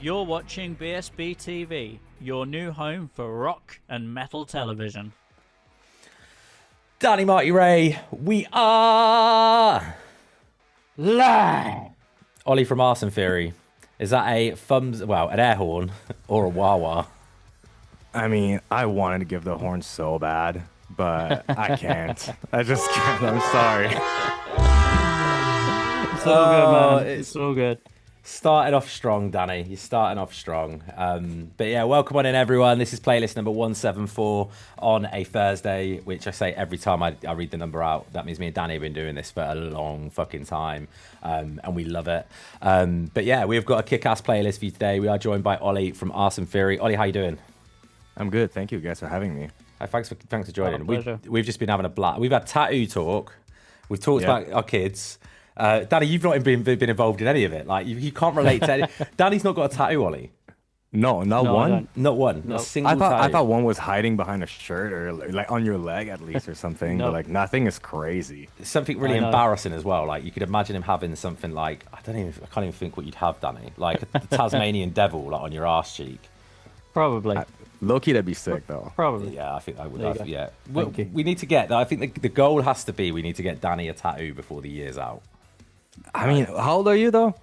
You're watching BSB TV, your new home for rock and metal television. Danny, Marty, Ray, we are live. Oli from Arson Theory. Is that a an air horn or a wah-wah? I mean, I wanted to give the horn so bad, but I can't. I just can't. I'm sorry. It's all good, man. It's all good. Starting off strong, Danny. You're starting off strong. But yeah, welcome on in, everyone. This is playlist number 174 on a Thursday, which I say every time I read the number out. That means me and Danny have been doing this for a long fucking time, and we love it. But yeah, we've got a kick-ass playlist for you today. We are joined by Oli from Arson Theory. Oli, how you doing? I'm good. Thank you guys for having me. Thanks for joining. Pleasure. We've just been having a blast. We've had tattoo talk. We've talked about our kids. Danny, you've not been involved in any of it. Like you can't relate to any. Danny's not got a tattoo, Oli. No, not one. Not one. Nope. Not a single tattoo. I thought one was hiding behind a shirt or like on your leg at least or something. Nope. But like nothing is crazy. It's something really embarrassing as well. Like you could imagine him having something like I can't even think what you'd have, Danny. Like the Tasmanian devil, like on your arse cheek. Probably. Low-key, that'd be sick though. Probably. Yeah, I think I would There you have. go. Yeah, Thank we need to get. I think the goal has to be we need to get Danny a tattoo before the year's out. I mean, how old are you though?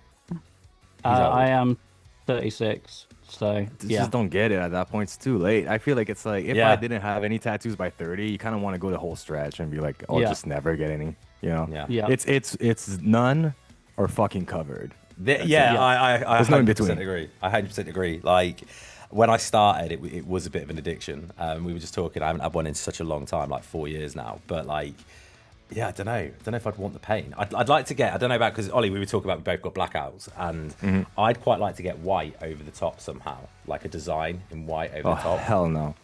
I am 36, so Just don't get it at that point. It's too late. I feel like it's like if I didn't have any tattoos by 30, you kind of want to go the whole stretch and be like, oh, just never get any. You know? Yeah. It's none or fucking covered. I There's no in 100% between. agree. I 100% agree. Like when I started, it was a bit of an addiction. We were just talking. I haven't had one in such a long time, like 4 years now. But like, yeah, I don't know. I don't know if I'd want the paint. I'd like to get. I don't know about because Oli, we were talking about we both got blackouts, and I'd quite like to get white over the top somehow, like a design in white over the top. Hell no,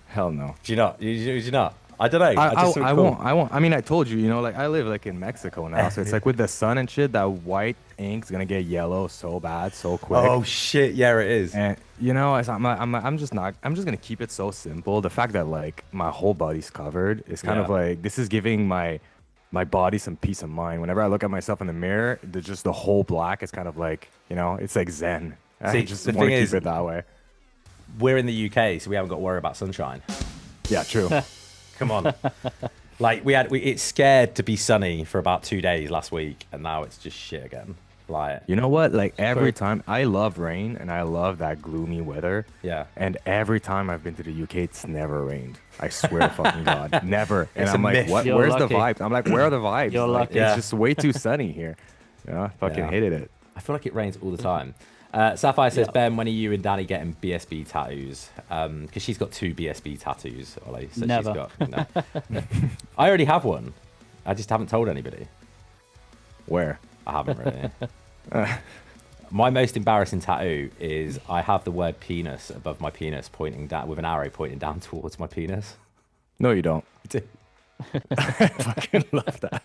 hell no. Do you not? Do you not? I don't know. I won't. I mean, I told you, like I live like in Mexico now, so it's like with the sun and shit, that white ink's gonna get yellow so bad, so quick. Oh shit! Yeah, it is. And I'm just gonna keep it so simple. The fact that like my whole body's covered is kind of like this is giving my body some peace of mind. Whenever I look at myself in the mirror, just the whole black is kind of like it's like zen. I just want to keep it that way. We're in the UK, so we haven't got to worry about sunshine. Yeah, true. Come on. Like it's scared to be sunny for about 2 days last week, and now it's just shit again. Like, you know what? Like every time I love rain and I love that gloomy weather. Yeah. And every time I've been to the UK, it's never rained. I swear to fucking God, never. And It's I'm a like, myth. what? You're Where's lucky. the vibes? I'm like, where are the vibes? You're Like, lucky. It's just way too sunny here. I fucking hated it. I feel like it rains all the time. Sapphire says, Ben, when are you and Danny getting BSB tattoos? Because she's got 2 BSB tattoos, Ollie. So Never. She's got, I already have one. I just haven't told anybody. Where? I haven't really. My most embarrassing tattoo is I have the word penis above my penis pointing down with an arrow pointing down towards my penis. No, you don't. I Fucking love that.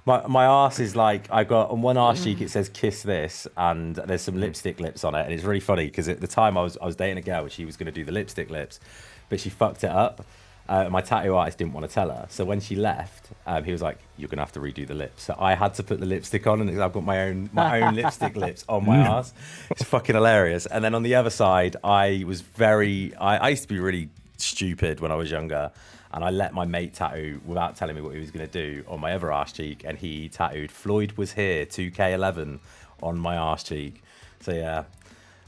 My arse is like, I got on one arse cheek, it says kiss this, and there's some lipstick lips on it. And it's really funny because at the time I was dating a girl and she was going to do the lipstick lips, but she fucked it up. My tattoo artist didn't want to tell her. So when she left, he was like, you're going to have to redo the lips. So I had to put the lipstick on, and I've got my own lipstick lips on my arse. It's fucking hilarious. And then on the other side, I used to be really stupid when I was younger. And I let my mate tattoo without telling me what he was going to do on my other arse cheek. And he tattooed Floyd Was Here 2K11 on my arse cheek. So yeah,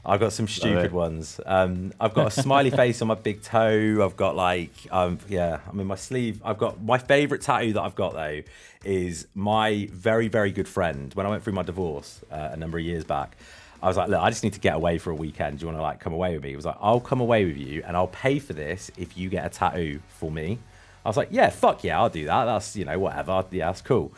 I've got some stupid ones. I've got a smiley face on my big toe. I've got like, I'm in my sleeve. I've got my favorite tattoo that I've got though is my very, very good friend. When I went through my divorce a number of years back, I was like, look, I just need to get away for a weekend. Do you want to like come away with me? He was like, I'll come away with you and I'll pay for this if you get a tattoo for me. I was like, yeah, fuck yeah, I'll do that. That's, whatever. Yeah, that's cool.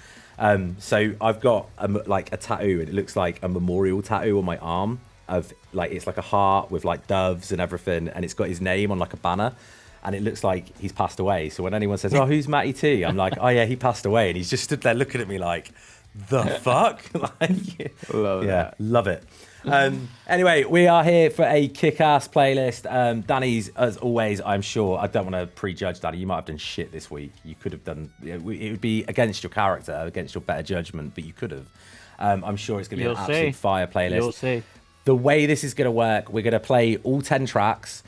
So I've got like a tattoo and it looks like a memorial tattoo on my arm of like, it's like a heart with like doves and everything. And it's got his name on like a banner and it looks like he's passed away. So when anyone says, oh, who's Matty T? I'm like, oh yeah, he passed away. And he's just stood there looking at me like, the fuck? Like, love it. Anyway, we are here for a kick-ass playlist. Danny's, as always, I'm sure, I don't want to prejudge Danny, you might have done shit this week. You could have done, it would be against your character, against your better judgment, but you could have. I'm sure it's going to be an absolute fire playlist. You'll see. The way this is going to work, we're going to play all 10 tracks.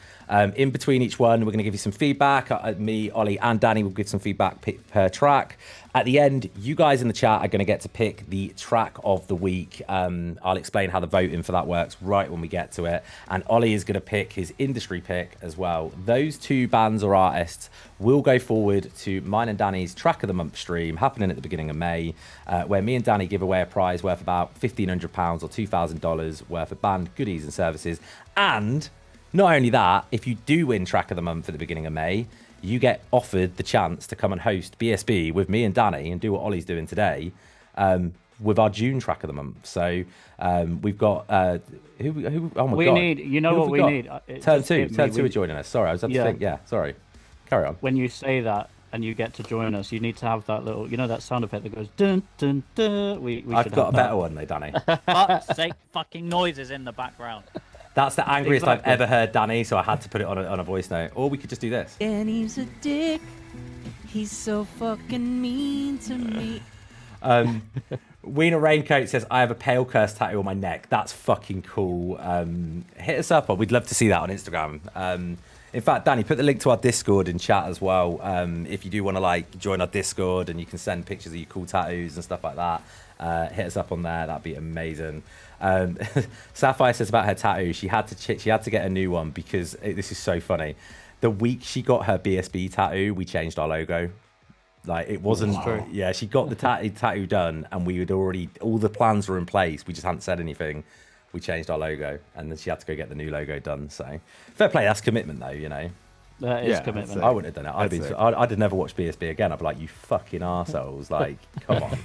In between each one, we're going to give you some feedback. Me, Ollie, and Danny will give some feedback per track. At the end, you guys in the chat are going to get to pick the track of the week. I'll explain how the voting for that works right when we get to it. And Ollie is going to pick his industry pick as well. Those two bands or artists will go forward to mine and Danny's Track of the Month stream happening at the beginning of May, where me and Danny give away a prize worth about £1,500 or $2,000 worth of band goodies and services. And not only that, if you do win Track of the Month at the beginning of May, you get offered the chance to come and host BSB with me and Danny and do what Ollie's doing today with our June Track of the Month. So we've got oh my God. We need, you know what we need? Turn two are joining us. Sorry, I was at to think. Yeah, sorry. Carry on. When you say that and you get to join us, you need to have that little, that sound effect that goes dun dun dun. I've got a better one though, Danny. Fuck's sake, fucking noises in the background. That's the angriest I've ever heard Danny, so I had to put it on a voice note. Or we could just do this. Danny's a dick. He's so fucking mean to me. Wiener Raincoat says, I have a pale curse tattoo on my neck. That's fucking cool. Hit us up. We'd love to see that on Instagram. In fact, Danny, put the link to our Discord in chat as well. If you do want to join our Discord and you can send pictures of your cool tattoos and stuff like that, hit us up on there. That'd be amazing. Sapphire says about her tattoo, she had to get a new one because this is so funny. The week she got her BSB tattoo, we changed our logo. It wasn't. Yeah, she got the tattoo done, and we had already, all the plans were in place. We just hadn't said anything. We changed our logo, and then she had to go get the new logo done. So fair play. That's commitment, though. That is commitment. I wouldn't have done it. I'd never watched BSB again. I'd be like, you fucking arseholes. Come on.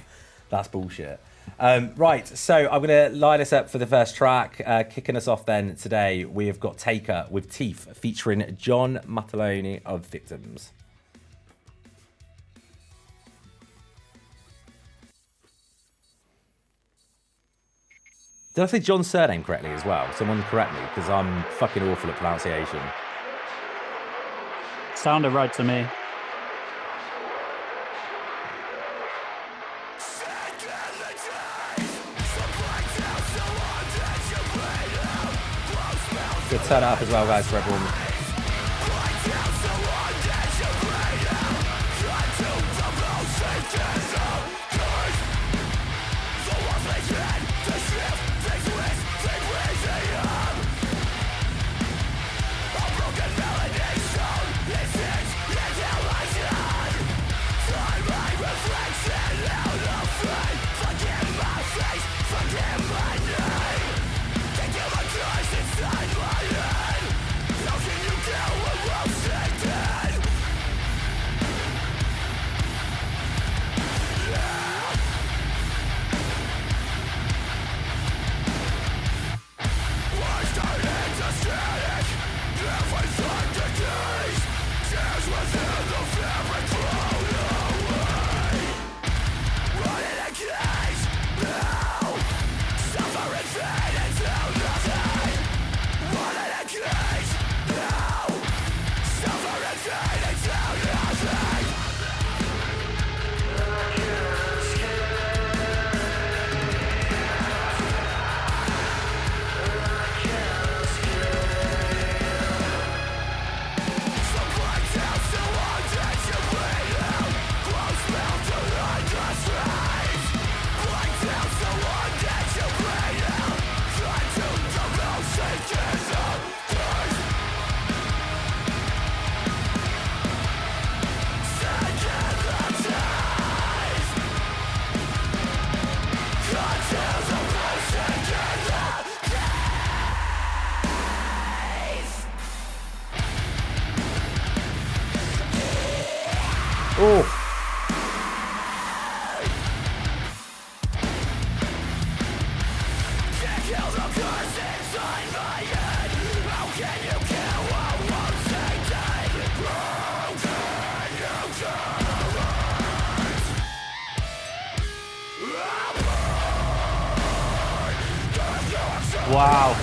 That's bullshit. Right, so I'm going to line us up for the first track. Kicking us off then today, we have got Taker with Teeth featuring John Mataloni of Victims. Did I say John's surname correctly as well? Someone correct me, because I'm fucking awful at pronunciation. Sounded right to me. Good turn up as well, guys, for everyone. Oh. Wow.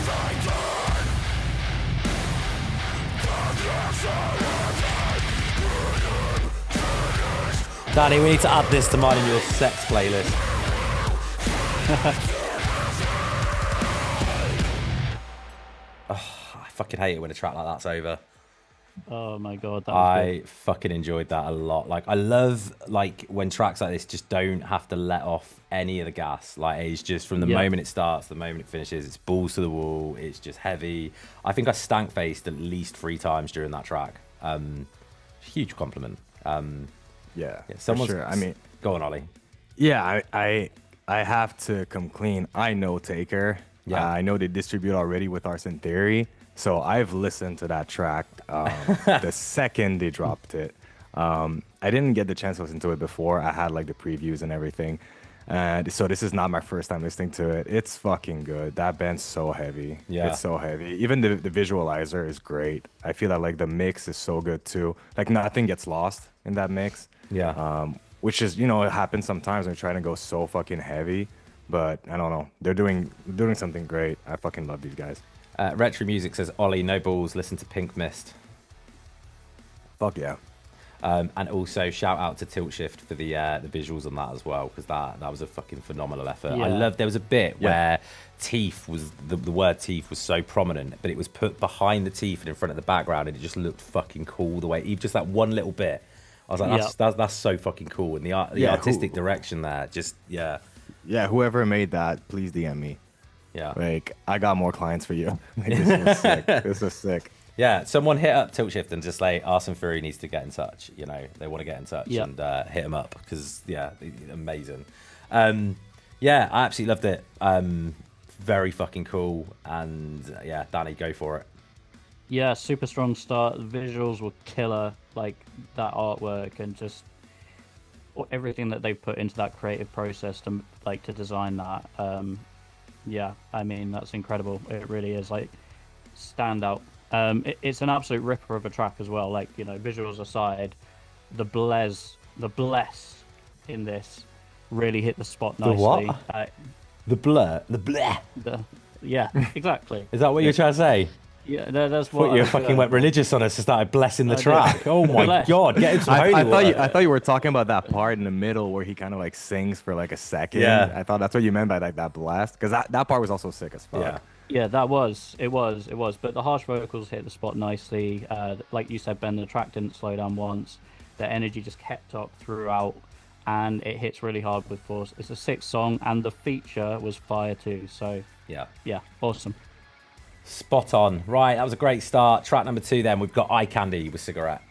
Danny, we need to add this to mine in your sex playlist. fucking hate it when a track like that's over. Oh my god, that was I fucking enjoyed that a lot. Like, I love like when tracks like this just don't have to let off any of the gas. Like, it's just from the moment it starts, the moment it finishes, it's balls to the wall. It's just heavy. I think I stank faced at least 3 times during that track. Huge compliment. Yeah, someone's, for sure. I mean, go on, Ollie. Yeah, I have to come clean. I know Taker. Yeah. I know they distribute already with Arson Theory. So I've listened to that track the second they dropped it. I didn't get the chance to listen to it before. I had like the previews and everything. And so this is not my first time listening to it. It's fucking good. That band's so heavy. Yeah. It's so heavy. Even the visualizer is great. I feel that like the mix is so good too. Like nothing gets lost in that mix. Yeah. Which is, you know, it happens sometimes when you're trying to go so fucking heavy. But I don't know. They're doing something great. I fucking love these guys. Retro Music says, Ollie, no balls, listen to Pink Mist. Fuck yeah. And also shout out to Tilt Shift for the visuals on that as well, because that was a fucking phenomenal effort. Yeah. I love, there was a bit where teeth was, the word teeth was so prominent, but it was put behind the teeth and in front of the background, and it just looked fucking cool the way, even just that one little bit. I was like, that's so fucking cool. And the artistic direction there, just, Yeah, whoever made that, please DM me. Yeah. Like, I got more clients for you. Like, this was sick. This was sick. Yeah, someone hit up Tilt Shift and just like, Arson Theory needs to get in touch. You know, they want to get in touch and hit him up because, amazing. Yeah, I absolutely loved it. Very fucking cool. And yeah, Danny, go for it. Yeah, super strong start. The visuals were killer. Like, that artwork and just everything that they put into that creative process to design that. Yeah, I mean, that's incredible. It really is. Like, standout. It's an absolute ripper of a track as well. Like, you know, visuals aside, the bless in this really hit the spot nicely. The what? The bleh. Yeah, exactly. Is that what you're trying to say? Yeah, that's I what thought you fucking went religious on us and started blessing the track. Oh my god, get into holy water. I thought you were talking about that part in the middle where he kind of like sings for like a second. Yeah. I thought that's what you meant by like that blast, because that part was also sick as fuck. Yeah, it was. But the harsh vocals hit the spot nicely. Like you said, Ben, the track didn't slow down once. The energy just kept up throughout, and it hits really hard with force. It's a sick song, and the feature was fire too. So yeah, awesome. Spot on. Right, that was a great start. Track number 2 then, we've got Eye Candy with Cigarette.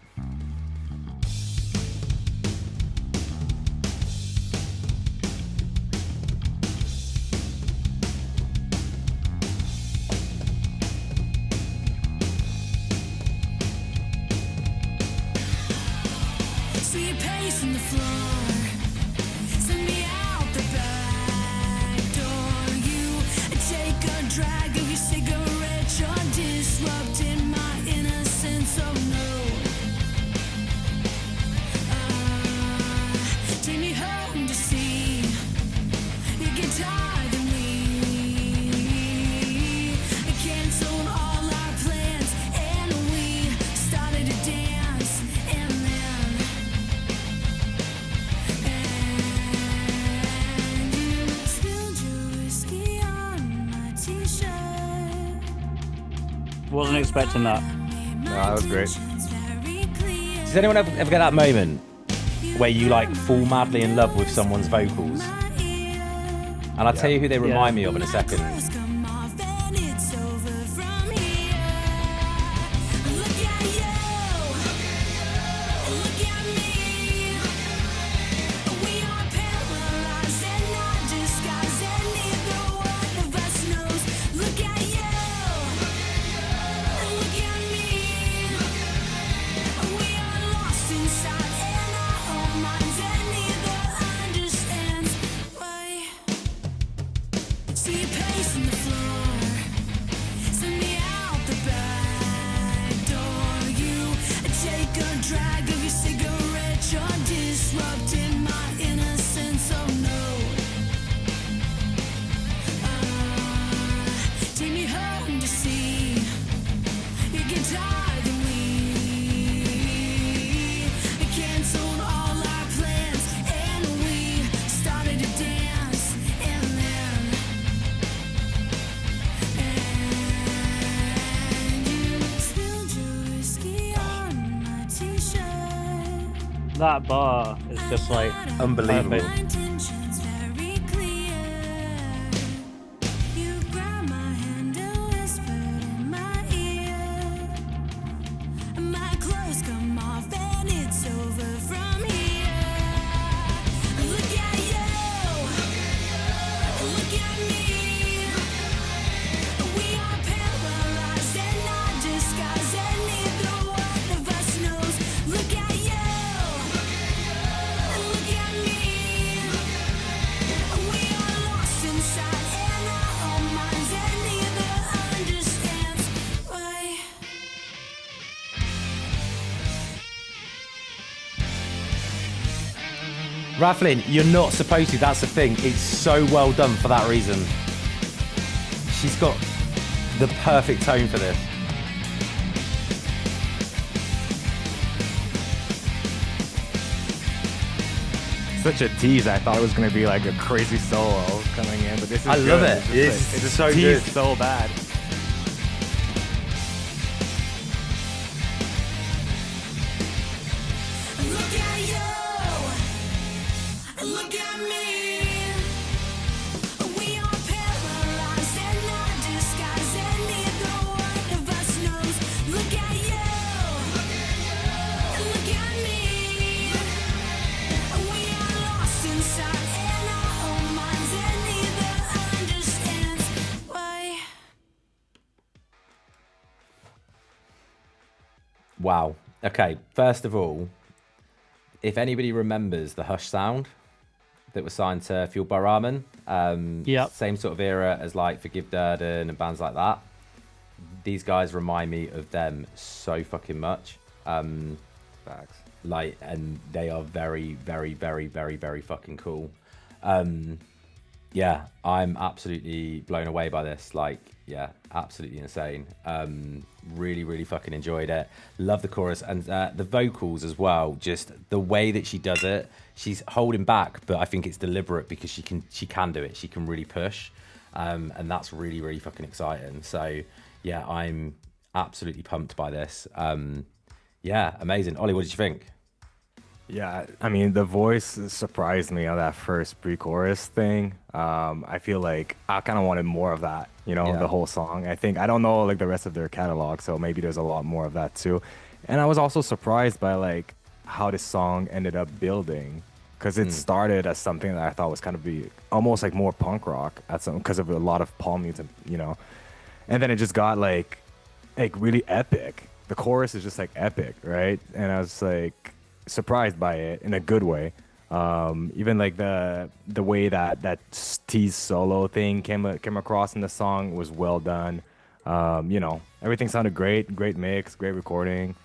See your pace on the floor. Send me out the back door. You take a drag of your cigarette. You're disrupting my innocence. Oh no. Take me home to see you get tired of me. I canceled all our plans and we started to dance. And then you spilled your whiskey on my t-shirt. Wasn't expecting that. No, that was great. Does anyone ever get that moment where you like fall madly in love with someone's vocals? And I'll tell you who they remind me of in a second. See your pace in the that bar is just like Unbelievable. perfect. My intentions very clear. You grabbed my hand and whispered in my ear. My clothes come off and it's over from here. Look at you, look at me. We are paralyzed and not disguised, and neither one of us knows. Look at you, look at me. We are lost inside in our own minds, and neither understands why. Raflin, you're not supposed to. That's the thing. It's so well done for that reason. She's got the perfect tone for this. Such a tease. I thought it was gonna be like a crazy solo coming in, but this is I love good. it. It's It's just so teased good. so bad. Look at you, look at me. We are paralyzed and not disguised, and neither one of us knows. Look at you, look at me. We are lost inside in our own minds, and neither understands why. Wow. Okay, first of all, if anybody remembers the Hush sound that was signed to Fueled by Ramen, Yep. same sort of era as like Forgive Durden and bands like that. These guys remind me of them so fucking much. Facts. Like, and they are very, very, very, very, very fucking cool. Yeah, I'm absolutely blown away by this. Like, yeah, absolutely insane. Really, really fucking enjoyed it. Love the chorus and the vocals as well. Just the way that she does it. She's holding back, but I think it's deliberate because she can do it. She can really push, and that's really, really fucking exciting. So, yeah, I'm absolutely pumped by this. Yeah, amazing. Ollie, what did you think? Yeah, I mean, the voice surprised me on that first pre-chorus thing. I feel like I kind of wanted more of that, Yeah. the whole song. I don't know like the rest of their catalog, so maybe there's a lot more of that too. And I was also surprised by like how this song ended up building, because it started as something that I thought was kind of be almost like more punk rock at some because of a lot of palm mutes, and then it just got like really epic. The chorus is just like epic, right? And I was like surprised by it in a good way. Even like the way that tease solo thing came across in the song was well done. Everything sounded great mix, great recording,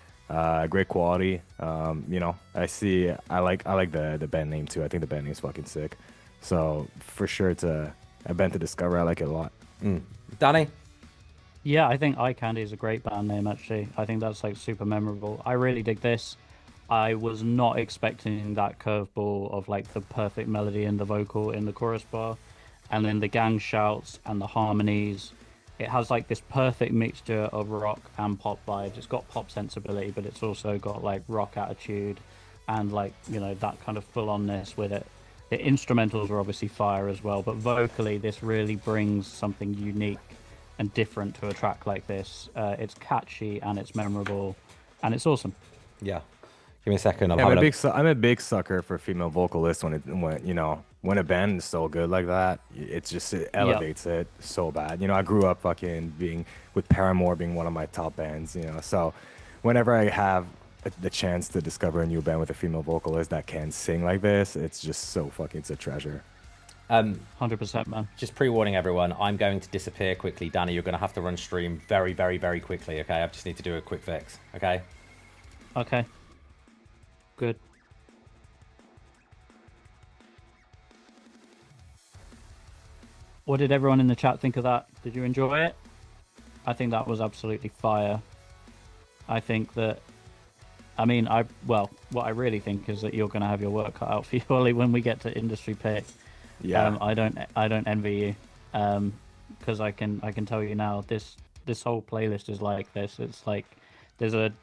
great quality. I like the band name too. I think the band name is fucking sick. So for sure it's a band to discover. I like it a lot. Danny? Yeah, I think Eye Candy is a great band name, actually. I think that's like super memorable. I really dig this. I was not expecting that curveball of like the perfect melody in the vocal in the chorus bar, and then the gang shouts and the harmonies. It has like this perfect mixture of rock and pop vibes. It's got pop sensibility, but it's also got like rock attitude and like, that kind of full onness with it. The instrumentals are obviously fire as well, but vocally this really brings something unique and different to a track like this. It's catchy and it's memorable and it's awesome. Yeah. Give me a second. I'm a big sucker for female vocalists when a band is so good like that. It elevates it so bad. I grew up fucking being with Paramore being one of my top bands. So whenever I have the chance to discover a new band with a female vocalist that can sing like this, it's just so fucking, it's a treasure. 100%, man. Just pre-warning everyone, I'm going to disappear quickly. Danny, you're going to have to run stream very, very, very quickly, okay? I just need to do a quick fix, okay? Okay. Good. What did everyone in the chat think of that? Did you enjoy it? I think that was absolutely fire. I think that, what I really think is that you're going to have your work cut out for you, Ollie, when we get to industry pick. Yeah. I don't envy you, because I can tell you now, this whole playlist is like this. It's like there's a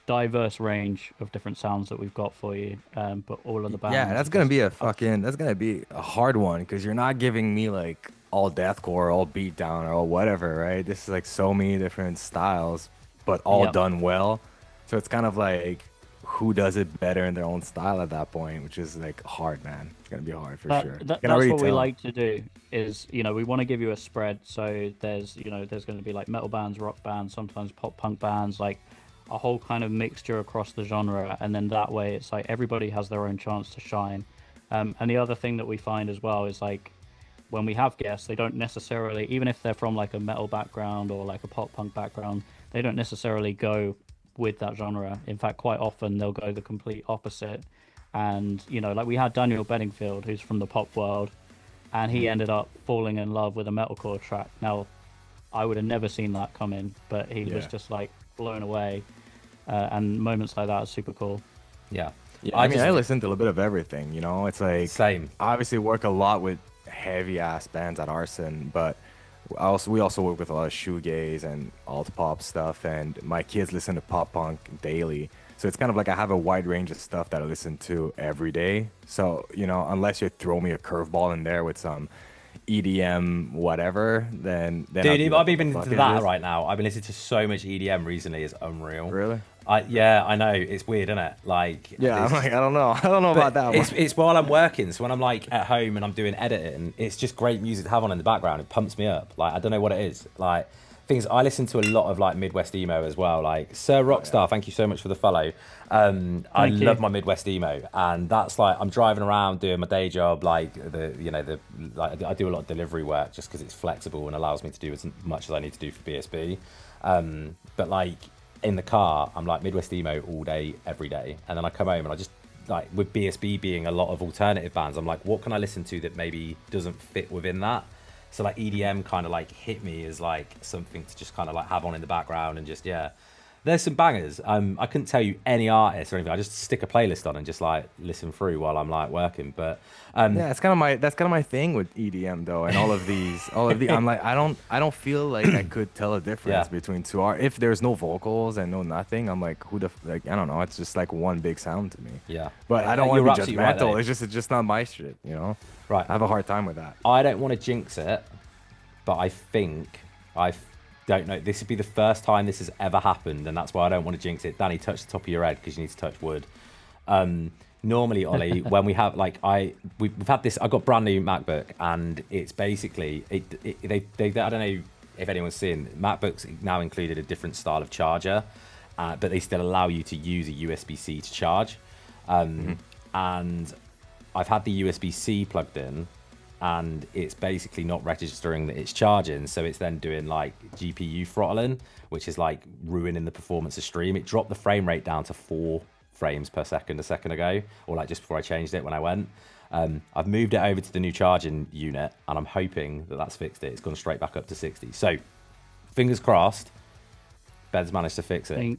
diverse range of different sounds that we've got for you. But all of the bands. Yeah, that's gonna be that's gonna be a hard one because you're not giving me like all deathcore, all beatdown, or all whatever, right? This is like so many different styles, but all done well. So it's kind of like who does it better in their own style at that point, which is like hard, man. It's gonna be hard for sure. That's what we like to do. Is we want to give you a spread. So there's there's going to be like metal bands, rock bands, sometimes pop punk bands, like a whole kind of mixture across the genre, and then that way it's like everybody has their own chance to shine. And the other thing that we find as well is like when we have guests, they don't necessarily, even if they're from like a metal background or like a pop punk background, they don't necessarily go with that genre. In fact, quite often they'll go the complete opposite. And like we had Daniel Bedingfield, who's from the pop world, and he ended up falling in love with a metalcore track. Now, I would have never seen that coming, but he was just like blown away. And moments like that are super cool. Yeah. I mean, I listen to a little bit of everything, It's like Same. I obviously work a lot with heavy ass bands at Arson, but we also work with a lot of shoegaze and alt pop stuff, and my kids listen to pop punk daily. So it's kind of like I have a wide range of stuff that I listen to every day. So, unless you throw me a curveball in there with some EDM whatever, then Dude, I've been into that right now. I've been listening to so much EDM recently, it's unreal. Really? Yeah, I know. It's weird, isn't it? Like, yeah, I'm like, I don't know about that one. It's while I'm working. So when I'm like at home and I'm doing editing, it's just great music to have on in the background. It pumps me up. Like, I don't know what it is. Like, things. I listen to a lot of like Midwest emo as well. Like Sir Rockstar, thank you so much for the follow. I love my Midwest emo, and that's like I'm driving around doing my day job. Like I do a lot of delivery work just because it's flexible and allows me to do as much as I need to do for BSB. But like in the car, I'm like Midwest emo all day, every day, and then I come home and I just like with BSB being a lot of alternative bands, I'm like, what can I listen to that maybe doesn't fit within that? So like EDM kind of like hit me as like something to just kind of like have on in the background and just there's some bangers. I couldn't tell you any artist or anything. I just stick a playlist on and just like listen through while I'm like working. But yeah, that's kind of my thing with EDM though, and all of these. I'm like, I don't feel like I could tell a difference between two art. If there's no vocals and no nothing, I'm like, I don't know. It's just like one big sound to me. Yeah. But I don't want to be judgmental. Right, it's just not my shit, Right. I have a hard time with that. I don't want to jinx it, but I think I don't know. This would be the first time this has ever happened, and that's why I don't want to jinx it. Danny, touch the top of your head because you need to touch wood. Normally, Ollie, when we have like we've had this. I got brand new MacBook, and it's basically they I don't know if anyone's seen MacBooks now included a different style of charger, but they still allow you to use a USB-C to charge, and I've had the USB-C plugged in, and it's basically not registering that it's charging, so it's then doing like GPU throttling, which is like ruining the performance of stream. It dropped the frame rate down to 4 frames per second a second ago, or like just before I changed it when I went. I've moved it over to the new charging unit, and I'm hoping that that's fixed it. It's gone straight back up to 60. So fingers crossed, Ben's managed to fix it.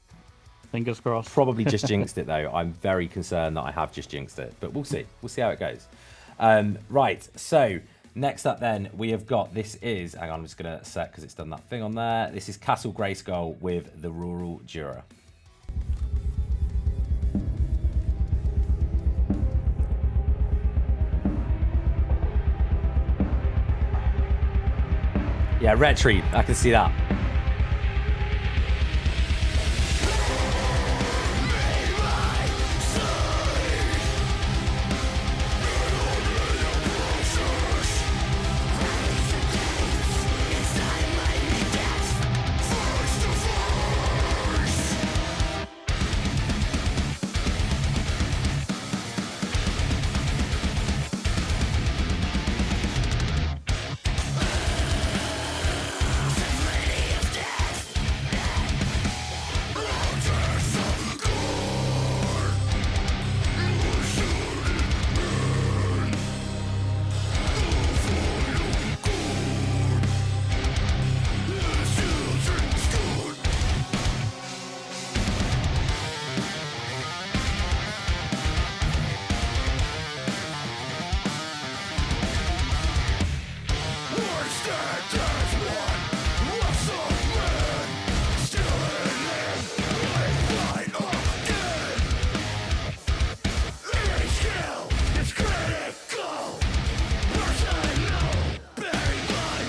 Fingers crossed. Probably just jinxed it though. I'm very concerned that I have just jinxed it, but we'll see. We'll see how it goes. Right, so next up then we have got, this is, hang on, I'm just going to set because it's done that thing on there. This is Castle Grayskull with the Rural Juror. Yeah, Red Tree, I can see that.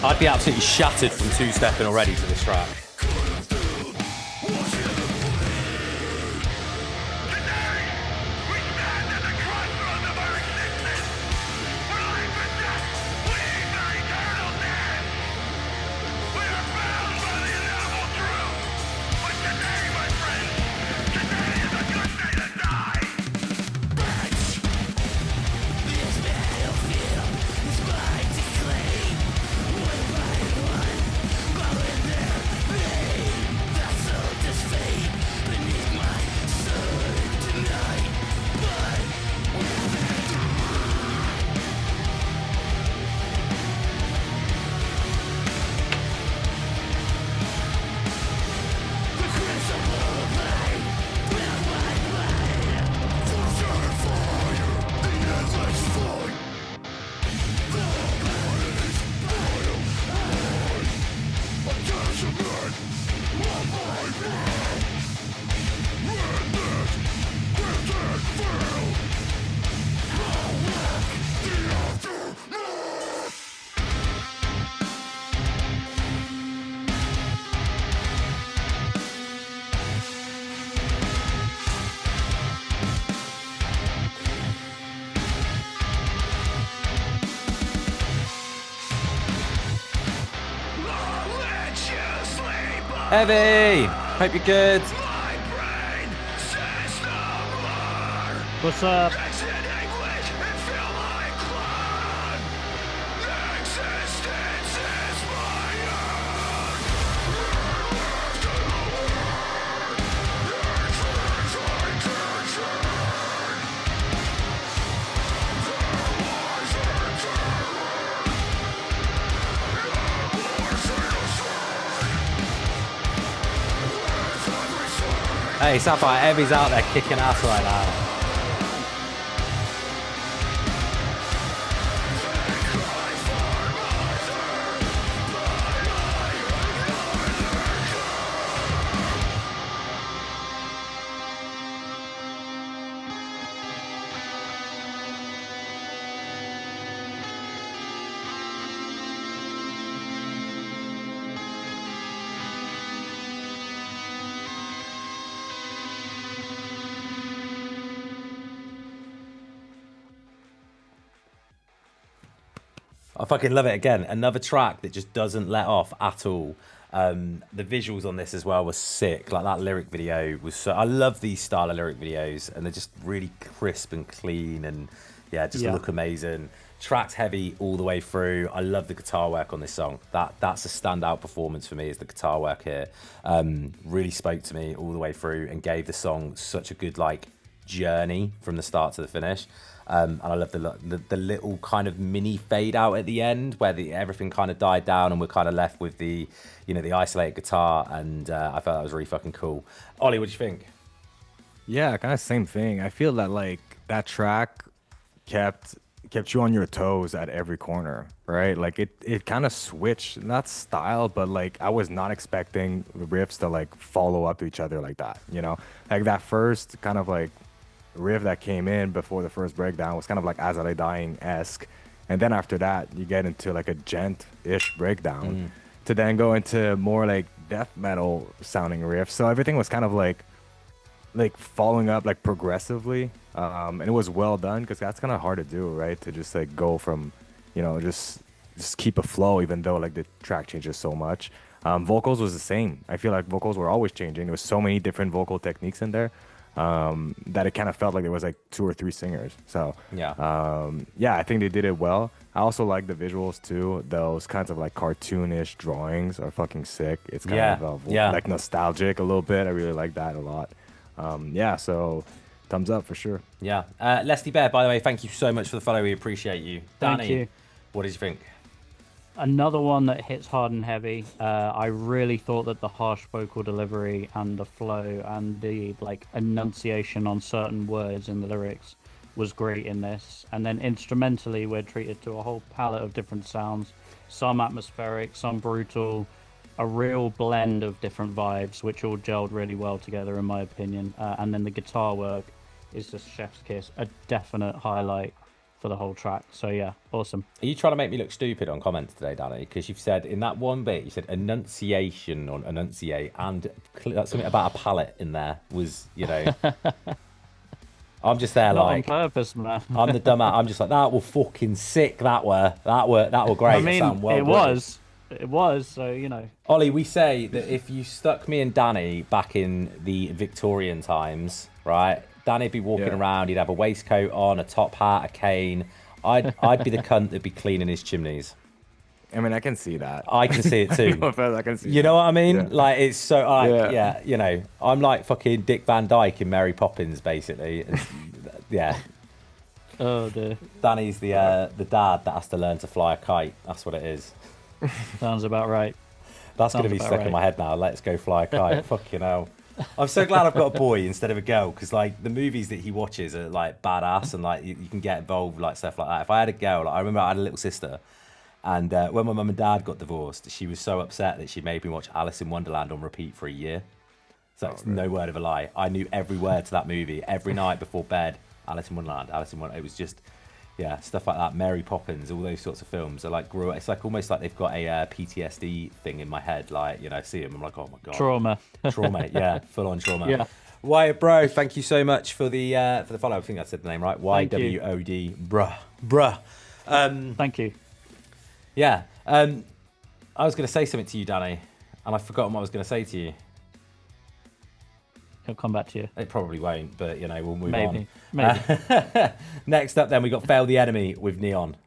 I'd be absolutely shattered from two-stepping already to this track. Heavy! Hope you're good. What's up? Hey, Sapphire, Heavy's out there kicking ass right now. I fucking love it again. Another track that just doesn't let off at all. The visuals on this as well were sick. Like that lyric video was so... I love these style of lyric videos, and they're just really crisp and clean, and yeah, just look amazing. Track's heavy all the way through. I love the guitar work on this song. That's a standout performance for me, is the guitar work here. Really spoke to me all the way through and gave the song such a good like journey from the start to the finish. And I love the little kind of mini fade out at the end where everything kind of died down and we're kind of left with the, you know, the isolated guitar. And I felt that was really fucking cool. Ollie, what do you think? Yeah, kind of same thing. I feel that like that track kept you on your toes at every corner, right? Like it kind of switched, not style, but like I was not expecting the riffs to like follow up to each other like that, you know? Like that first kind of like riff that came in before the first breakdown was kind of like As I Lay Dying-esque, and then after that you get into like a gent-ish breakdown to then go into more like death metal sounding riffs. So everything was kind of like following up like progressively, and it was well done because that's kind of hard to do, right? To just like go from, you know, just keep a flow even though like the track changes so much. Vocals was the same. I feel like vocals were always changing. There was so many different vocal techniques in there that it kind of felt like there was like 2 or 3 singers. So yeah, I think they did it well. I also like the visuals too. Those kinds of like cartoonish drawings are fucking sick. It's kind of like nostalgic a little bit. I really like that a lot. So thumbs up for sure. Yeah. Leslie Bear, by the way, thank you so much for the follow. We appreciate you. Thank Danny, you. What did you think? Another one that hits hard and heavy. I really thought that the harsh vocal delivery and the flow and the like enunciation on certain words in the lyrics was great in this. And then instrumentally, we're treated to a whole palette of different sounds, some atmospheric, some brutal, a real blend of different vibes, which all gelled really well together, in my opinion. And then the guitar work is just chef's kiss, a definite highlight for the whole track. So yeah, awesome. Are you trying to make me look stupid on comments today, Danny? Because you've said in that one bit, you said enunciation or enunciate, and something about a palette in there was, you know. I'm just there Not like on purpose, man. I'm the dumb. I'm just like that. Were fucking sick. That were great. I mean, sound well it was. So you know. Ollie, we say that if you stuck me and Danny back in the Victorian times, right? Danny'd be walking around. He'd have a waistcoat on, a top hat, a cane. I'd be the cunt that'd be cleaning his chimneys. I mean, I can see that. I can see it too. No offense, I can see. You know what I mean? Yeah. Like it's so yeah. You know, I'm like fucking Dick Van Dyke in Mary Poppins, basically. Yeah. Oh dear. Danny's the dad that has to learn to fly a kite. That's what it is. Sounds about right. That's going to be stuck in my head now. Let's go fly a kite. Fucking hell. I'm so glad I've got a boy instead of a girl, because like the movies that he watches are like badass, and like you can get involved with like stuff like that. If I had a girl, like, I remember I had a little sister, and when my mum and dad got divorced, she was so upset that she made me watch Alice in Wonderland on repeat for a year. So it's no word of a lie. I knew every word to that movie every night before bed. Alice in Wonderland, Alice in Wonderland. It was just, yeah, stuff like that. Mary Poppins, all those sorts of films. I like grew. It's like almost like they've got a PTSD thing in my head. Like, you know, I see them, I'm like, oh my god, Trauma. trauma, yeah, full on trauma. Yeah. Wyatt, bro, thank you so much for the follow. I think I said the name right. YWOD, bruh. Thank you. Yeah. I was going to say something to you, Danny, and I've forgotten what I was going to say to you. He'll come back to you. It probably won't, but you know, we'll move on. Maybe. Next up, then we got Fail the Enemy with Neon.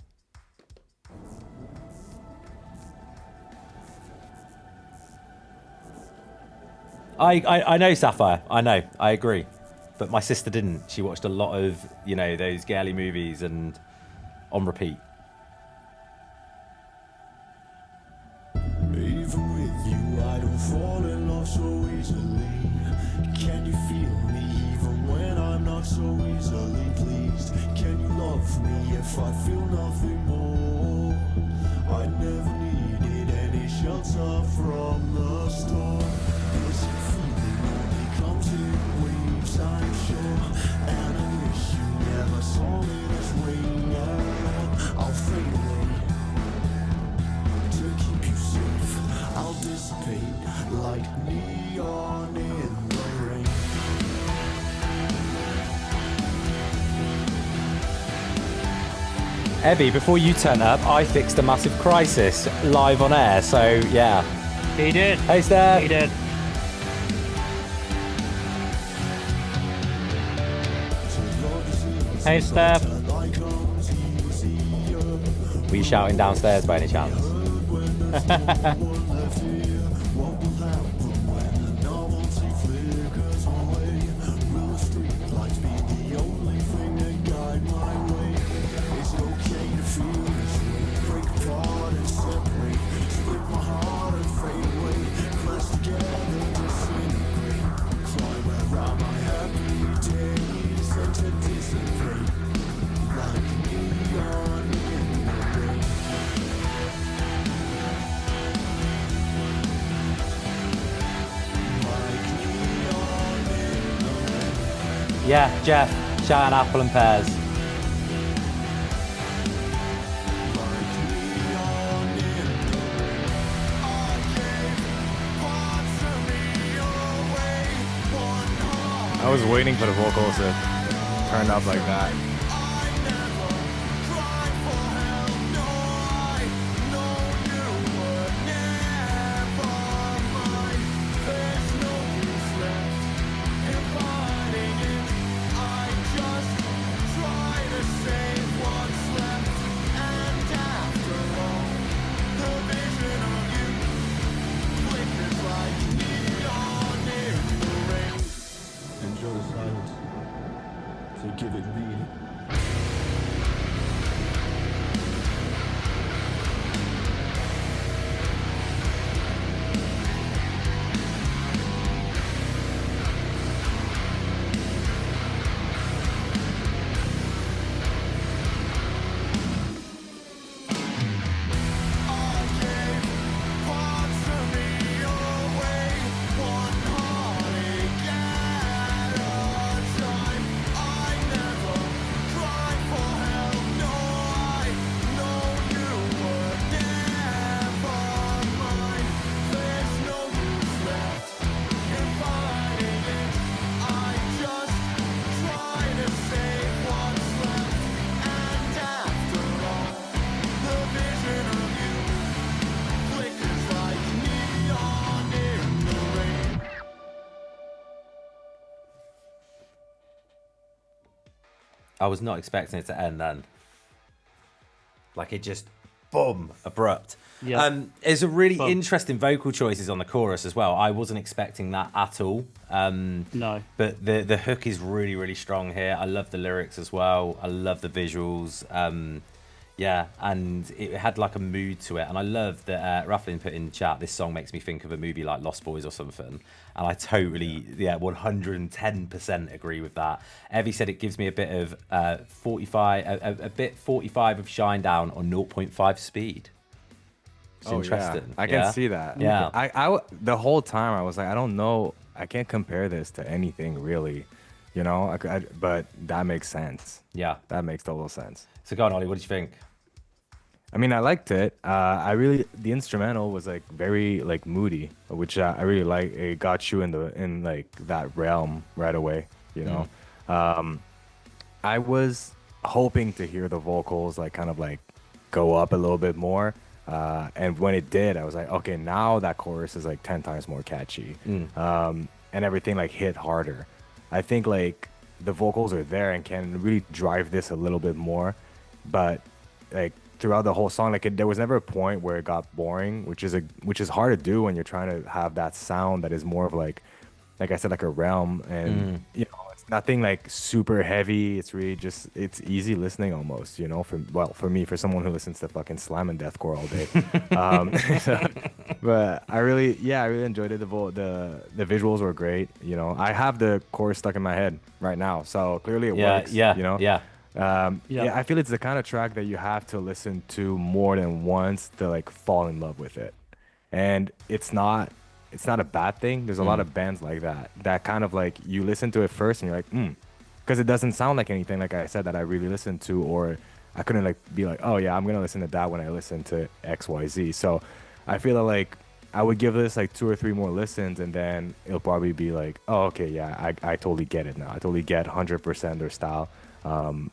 I know Sapphire. I know. I agree. But my sister didn't. She watched a lot of, you know, those girly movies and on repeat. Even with you, I don't fall in love so easily. Can you feel me even when I'm not so easily pleased? Can you love me if I feel nothing more? I never needed any shelter from the storm. This feeling only comes in waves, I'm sure. And I wish you never saw me this way. I'll fade away to keep you safe. I'll dissipate like neon in the rain. Ebby, before you turn up, I fixed a massive crisis live on air. So yeah. He did. Hey, Steph. He did. Hey, Steph. Were you shouting downstairs by any chance? Yeah, Jeff, shouting apple and pears. I was waiting for the vocals to turn up like that. Enjoy the silence. So give it meaning. I was not expecting it to end then. Like it just, boom, abrupt. Yeah. There's a really interesting vocal choices on the chorus as well. I wasn't expecting that at all. No. But the hook is really, really strong here. I love the lyrics as well. I love the visuals. Yeah, and it had like a mood to it. And I love that Rafflin put in chat, this song makes me think of a movie like Lost Boys or something. And I totally, 110% agree with that. Evie said it gives me a bit of 45 of Shine Down on 0.5 speed. It's interesting. Yeah. I can see that. Yeah. I the whole time I was like, I don't know. I can't compare this to anything really, you know, but that makes sense. Yeah. That makes total sense. So go on, Ollie, what did you think? I mean, I liked it. The instrumental was like very like moody, which I really like. It got you in like that realm right away, you know. I was hoping to hear the vocals like kind of like go up a little bit more. And when it did, I was like, okay, now that chorus is like 10 times more catchy. And everything like hit harder. I think like the vocals are there and can really drive this a little bit more, but like throughout the whole song, like there was never a point where it got boring, which is hard to do when you're trying to have that sound that is more of like I said, like a realm, and you know, it's nothing like super heavy. It's really just, it's easy listening almost, you know, for me, for someone who listens to fucking slam and deathcore all day. But I really enjoyed it. The visuals were great. You know, I have the chorus stuck in my head right now, so clearly it works. You know, I feel it's the kind of track that you have to listen to more than once to like fall in love with it, and it's not a bad thing. There's a lot of bands like that kind of like you listen to it first and you're like, because it doesn't sound like anything, like I said, that I really listened to, or I couldn't like be like, oh yeah, I'm gonna listen to that when I listen to XYZ. So I feel like I would give this like 2 or 3 more listens, and then it'll probably be like, oh okay, yeah, I totally get it now. I totally get 100% their style.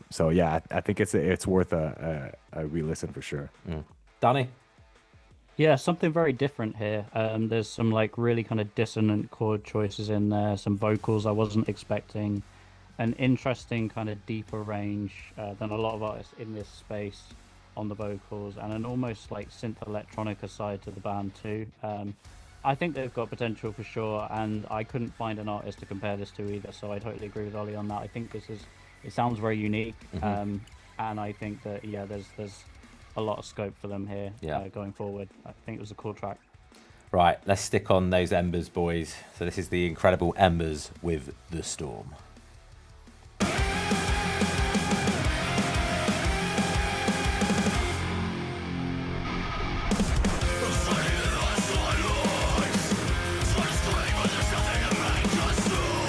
So yeah, I think it's worth a re-listen for sure. Danny? Yeah, something very different here. There's some like really kind of dissonant chord choices in there, some vocals I wasn't expecting, an interesting kind of deeper range than a lot of artists in this space on the vocals, and an almost like synth electronica side to the band too. I think they've got potential for sure, and I couldn't find an artist to compare this to either, so I totally agree with Ollie on that. I think it sounds very unique, and I think that there's a lot of scope for them here going forward. I think it was a cool track. Right, let's stick on those Embers, boys. So this is the incredible Embers with The Storm.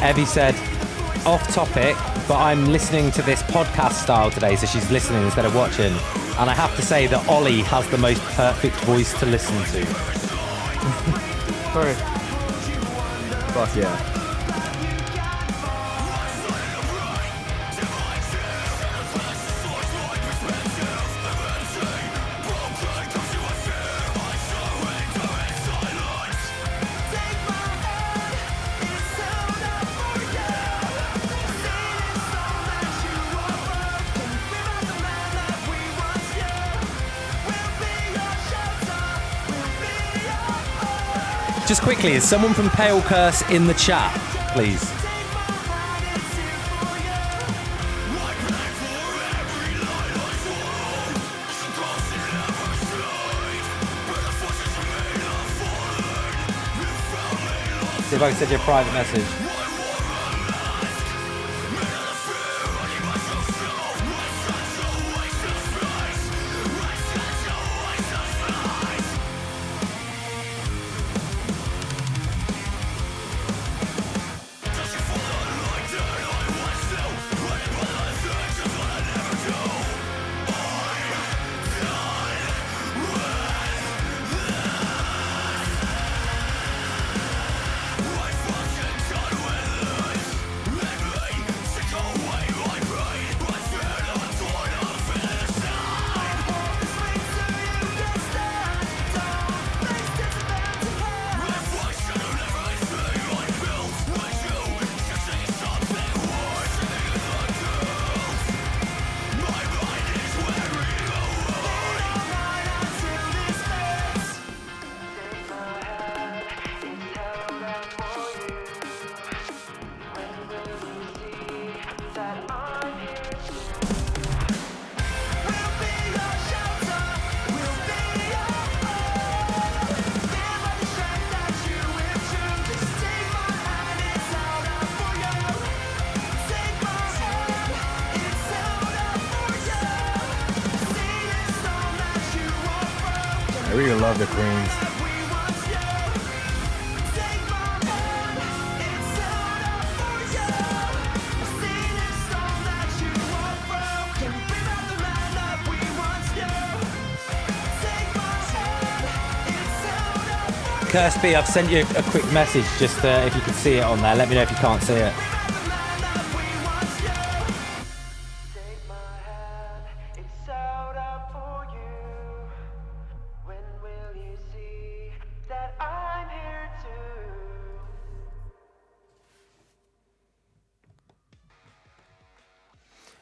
Evie said, off topic, but I'm listening to this podcast style today, so she's listening instead of watching. And I have to say that Ollie has the most perfect voice to listen to. Sorry. Fuck yeah. Just quickly, is someone from Pale Curse in the chat, please? See if I can send you a private message. I really love the cleans. Curse B, I've sent you a quick message just if you can see it on there. Let me know if you can't see it.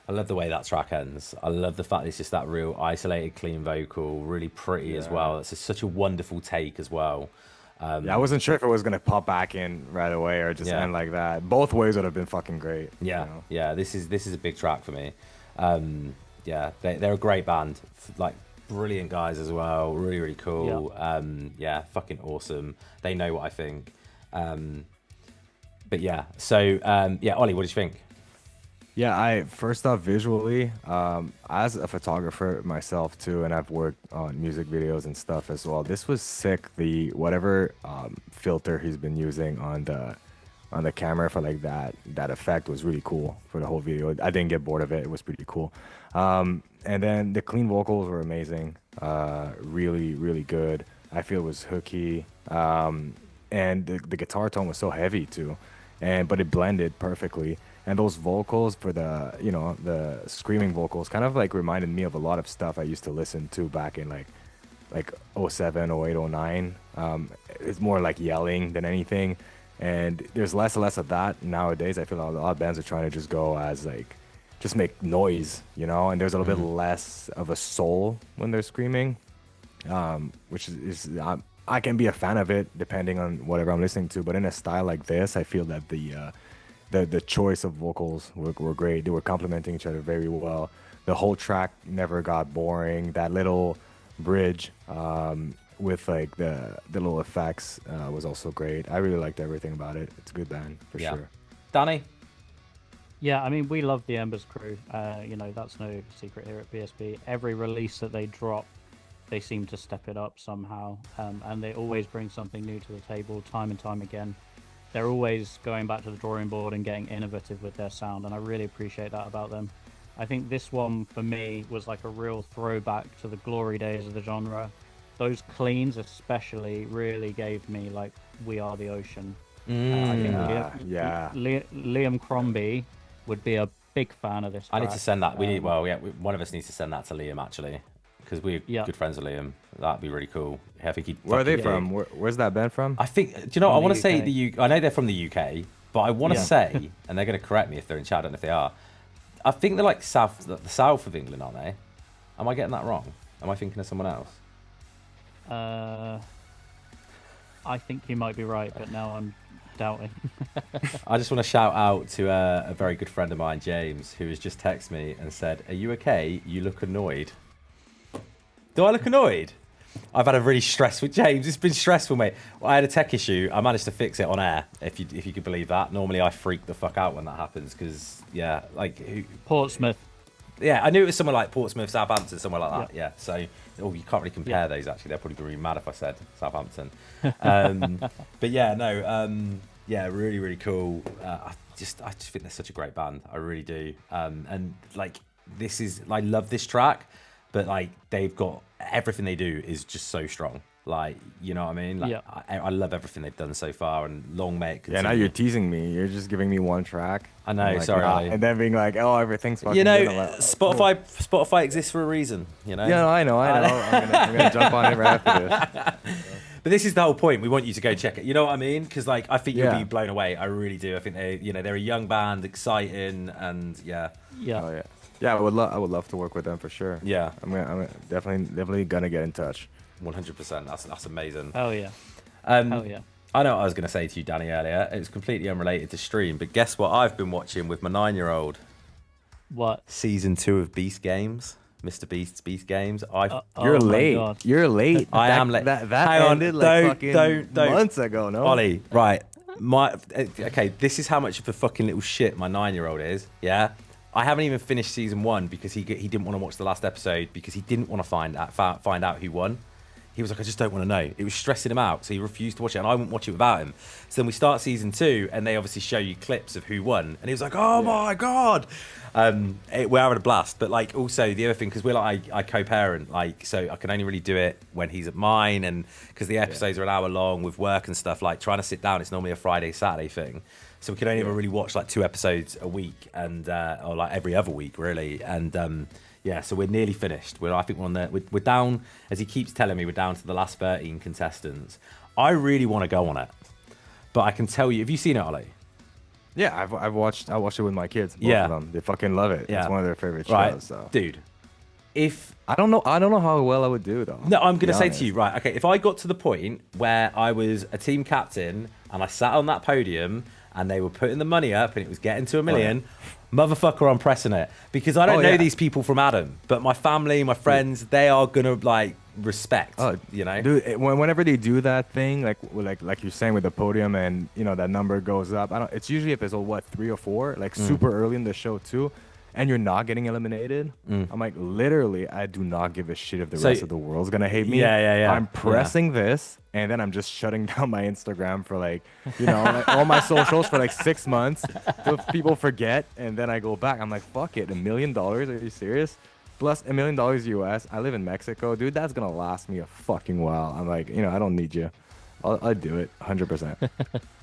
I love the way that track ends. I love the fact it's just that real isolated, clean vocal, really pretty as well. It's such a wonderful take as well. Yeah, I wasn't sure if it was gonna pop back in right away or just end like that. Both ways would have been fucking great. Yeah, you know? yeah. This is a big track for me. Yeah, they're a great band. Like brilliant guys as well. Really, really cool. Yeah, fucking awesome. They know what I think. But yeah, so yeah, Ollie, what did you think? Yeah, first off, visually, as a photographer myself too, and I've worked on music videos and stuff as well. This was sick. The whatever filter he's been using on the camera for like that effect was really cool for the whole video. I didn't get bored of it. It was pretty cool. And then the clean vocals were amazing. Really, really good. I feel it was hooky. And the guitar tone was so heavy too, but it blended perfectly. And those vocals for the screaming vocals kind of like reminded me of a lot of stuff I used to listen to back in like 07, 08, 09. It's more like yelling than anything. And there's less and less of that nowadays. I feel a lot of bands are trying to just go as like, just make noise, and there's a little bit less of a soul when they're screaming, which is I can be a fan of it depending on whatever I'm listening to. But in a style like this, I feel that the choice of vocals were great. They were complementing each other very well. The whole track never got boring. That little bridge with like the little effects was also great. I really liked everything about it. It's a good band for sure. Danny? Yeah, I mean, we love the Embers crew. That's no secret here at BSB. Every release that they drop, they seem to step it up somehow, and they always bring something new to the table time and time again. They're always going back to the drawing board and getting innovative with their sound, and I really appreciate that about them. I think this one, for me, was like a real throwback to the glory days of the genre. Those cleans especially really gave me, like, We Are the Ocean. I think Liam Crombie would be a big fan of this track. I need to send that. One of us needs to send that to Liam, actually, because we're good friends with Liam. That'd be really cool. I think Where are they from? Where's that band from? I think, do you know, I want to say the UK. I know they're from the UK, but I want to say, and they're going to correct me if they're in chat, I don't know if they are, I think they're like the south of England, aren't they? Am I getting that wrong? Am I thinking of someone else? I think you might be right, but now I'm doubting. I just want to shout out to a very good friend of mine, James, who has just texted me and said, "Are you okay? You look annoyed." Do I look annoyed? I've had a really stressful, James, it's been stressful, mate. Well, I had a tech issue. I managed to fix it on air, if you could believe that. Normally I freak the fuck out when that happens because, Portsmouth. Yeah, I knew it was somewhere like Portsmouth, Southampton, somewhere like that. Yeah, so you can't really compare those, actually. They'll probably be really mad if I said Southampton. But yeah, no, really, really cool. I just think they're such a great band. I really do. And like, I love this track, but like, they've got everything they do is just so strong. Like, you know what I mean? Like, I love everything they've done so far, and long may it continue. Yeah, now you're teasing me. You're just giving me one track. I know, like, sorry. And then being like, oh, everything's fucking good. Like, Spotify exists for a reason, you know? Yeah, I know. I'm gonna jump on it right after this. But this is the whole point. We want you to go check it. You know what I mean? Because like, I think you'll be blown away. I really do. I think they're a young band, exciting, and yeah. Oh, yeah. Yeah, I would love to work with them for sure. Yeah, I'm definitely gonna get in touch. 100%. That's amazing. Oh yeah. Hell yeah. I know what I was going to say to you, Danny, earlier. It was completely unrelated to stream, but guess what I've been watching with my 9-year-old? What? Season 2 of Beast Games. Mr. Beast's Beast Games. You're late. You're late. I am late. That ended fucking months ago, no? Ollie, right. Okay, this is how much of a fucking little shit my 9-year-old is, yeah? I haven't even finished season 1 because he didn't want to watch the last episode because he didn't want to find out who won. He was like, I just don't want to know. It was stressing him out, so he refused to watch it, and I wouldn't watch it without him. So then we start season 2, and they obviously show you clips of who won, and he was like, oh my God. We're having a blast. But like also the other thing, because we're like, I co-parent, like, so I can only really do it when he's at mine, and because the episodes are an hour long with work and stuff, like trying to sit down, it's normally a Friday, Saturday thing. So we can only ever really watch like 2 episodes a week, and or like every other week really. And yeah, so we're nearly finished. I think we're down, as he keeps telling me, we're down to the last 13 contestants. I really want to go on it, but I can tell you, have you seen it, Ollie? Yeah, I watched it with my kids. Both Yeah. of them. They fucking love it. Yeah. It's one of their favorite shows. Right, So. dude. If I don't know how well I would do though. no, I'm gonna be say honest. to you, right? Okay, if I got to the point where I was a team captain and I sat on that podium and they were putting the money up and it was getting to 1 million, motherfucker, I'm pressing it, because I don't know these people from Adam, but my family, my friends, they are gonna like respect. You know, dude. Whenever they do that thing, like you're saying with the podium, and you know that number goes up. It's usually episode 3 or 4, like super early in the show too, and you're not getting eliminated. I'm like, literally, I do not give a shit if the rest of the world's gonna hate me. Yeah. I'm pressing this, and then I'm just shutting down my Instagram for like, you know, like all my socials for like 6 months. So people forget, and then I go back. I'm like, fuck it, $1 million? Are you serious? Plus $1 million US. I live in Mexico, dude. That's gonna last me a fucking while. I'm like, you know, I don't need you. I'll do it 100%.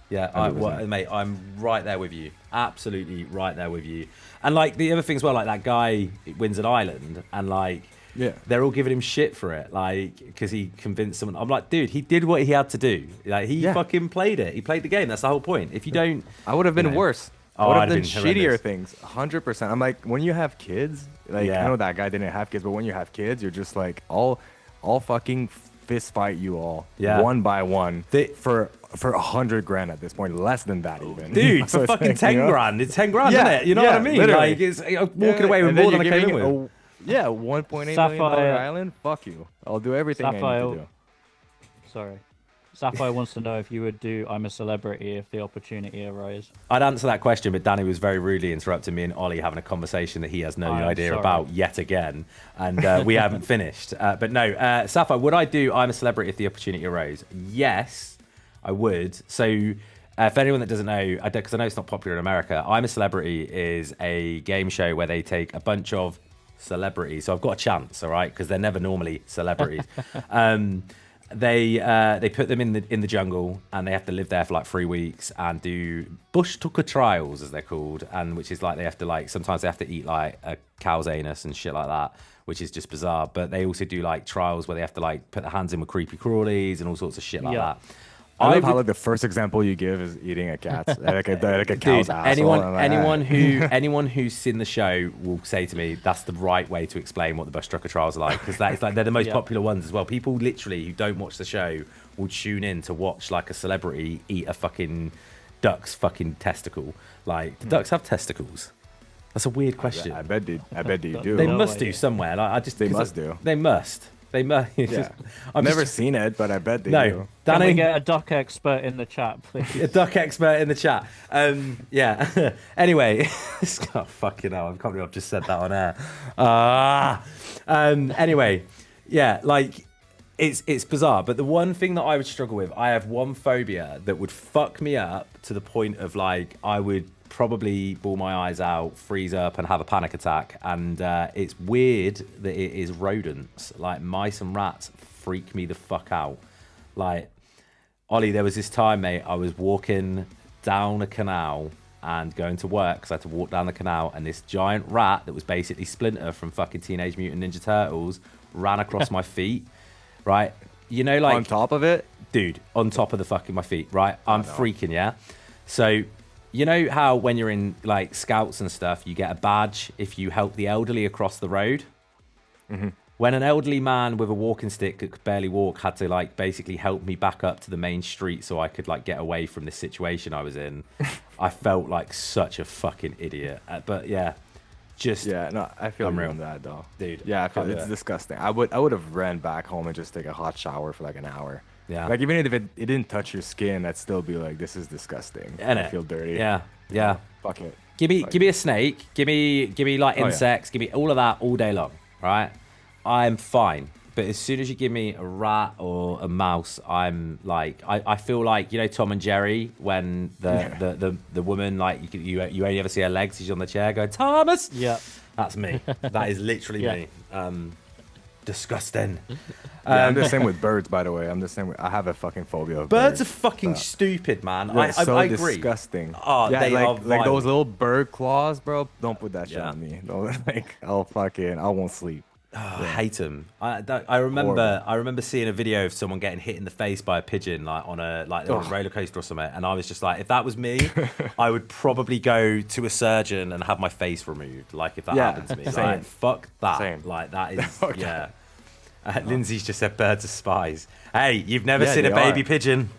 Yeah, mate, I'm right there with you. Absolutely right there with you. And like the other thing as well, like that guy wins an island, and like they're all giving him shit for it, like because he convinced someone. I'm like, dude, he did what he had to do. Like he fucking played it. He played the game. That's the whole point. If you don't, I would have been worse. Oh, I would I'd have done been shittier horrendous. things. 100%. I'm like, when you have kids, like I know that guy didn't have kids, but when you have kids, you're just like all fucking fist fight you all one by one for 100 grand at this point, less than that even. dude, for fucking 10 grand. It's 10 grand, isn't it? You know what I mean? Literally. Like it's walking away with And then more than I you're came in giving with. $1.8 million island. Fuck you. I'll do everything I need to do. Sorry. Sapphire wants to know if you would do I'm a Celebrity if the opportunity arose. I'd answer that question, but Danny was very rudely interrupting me and Ollie having a conversation that he has no idea about yet again, and we haven't finished. But no, Sapphire, would I do I'm a Celebrity if the opportunity arose? Yes, I would. So for anyone that doesn't know, because I know it's not popular in America, I'm a Celebrity is a game show where they take a bunch of celebrities. So I've got a chance, all right, because they're never normally celebrities. They put them in the jungle, and they have to live there for like 3 weeks and do bush tucker trials, as they're called, and which is like they have to like sometimes they have to eat like a cow's anus and shit like that, which is just bizarre. But they also do like trials where they have to like put their hands in with creepy crawlies and all sorts of shit like that. I love how like the first example you give is eating a cat's like a cow's asshole. Anyone who's seen the show will say to me that's the right way to explain what the bush trucker trials are like, because that is like they're the most popular ones as well. People literally who don't watch the show will tune in to watch like a celebrity eat a fucking duck's fucking testicle. Like, do ducks have testicles? That's a weird question. I bet they do. They must do somewhere. Like they must do. They must. They must. Yeah. I've never seen it, but I bet they do. Can we get a duck expert in the chat, please? A duck expert in the chat. Yeah. Anyway, fucking hell, I can't believe I've just said that on air. Anyway, yeah, like it's bizarre. But the one thing that I would struggle with, I have one phobia that would fuck me up to the point of like I would probably bawl my eyes out, freeze up, and have a panic attack. And it's weird that it is rodents. Like mice and rats freak me the fuck out. Like, Ollie, there was this time, mate, I was walking down a canal and going to work because I had to walk down the canal, and this giant rat that was basically Splinter from fucking Teenage Mutant Ninja Turtles ran across my feet, right? You know, like... On top of it? Dude, on top of the fucking my feet, right? I'm freaking, yeah? So... You know how when you're in like scouts and stuff, you get a badge if you help the elderly across the road? Mm-hmm. When an elderly man with a walking stick that could barely walk had to like basically help me back up to the main street so I could like get away from this situation I was in, I felt like such a fucking idiot. But yeah, just... Yeah, no, I feel unreal. on that though. Dude. Yeah, I feel it's disgusting. I would have ran back home and just take a hot shower for like an hour. Yeah. Like even if it didn't touch your skin, I'd still be like, this is disgusting. I feel dirty. Yeah. Fuck it. Give me a snake. Give me like insects. Give me all of that all day long. Right? I'm fine. but as soon as you give me a rat or a mouse, I'm like, I feel like, you know, Tom and Jerry, when the woman, like, you only ever see her legs, she's on the chair going, Thomas. Yeah. That's me. That is literally me. Disgusting. Yeah, I'm the same with birds, by the way. I'm the same. I have a fucking phobia of Birds birds. are fucking stupid, man. They're so I agree. disgusting. Oh, yeah, they are like those vile. little bird claws, bro. Don't put that shit Yeah. on me. Don't, like, I won't sleep. Oh, I hate them. I remember seeing a video of someone getting hit in the face by a pigeon, like on a roller coaster or something, and I was just like, if that was me, I would probably go to a surgeon and have my face removed. Like if that happened to me, same. like fuck that. Same. Like that is Okay. yeah. Lindsay's just said birds are spies. Hey, you've never seen they a baby are. pigeon?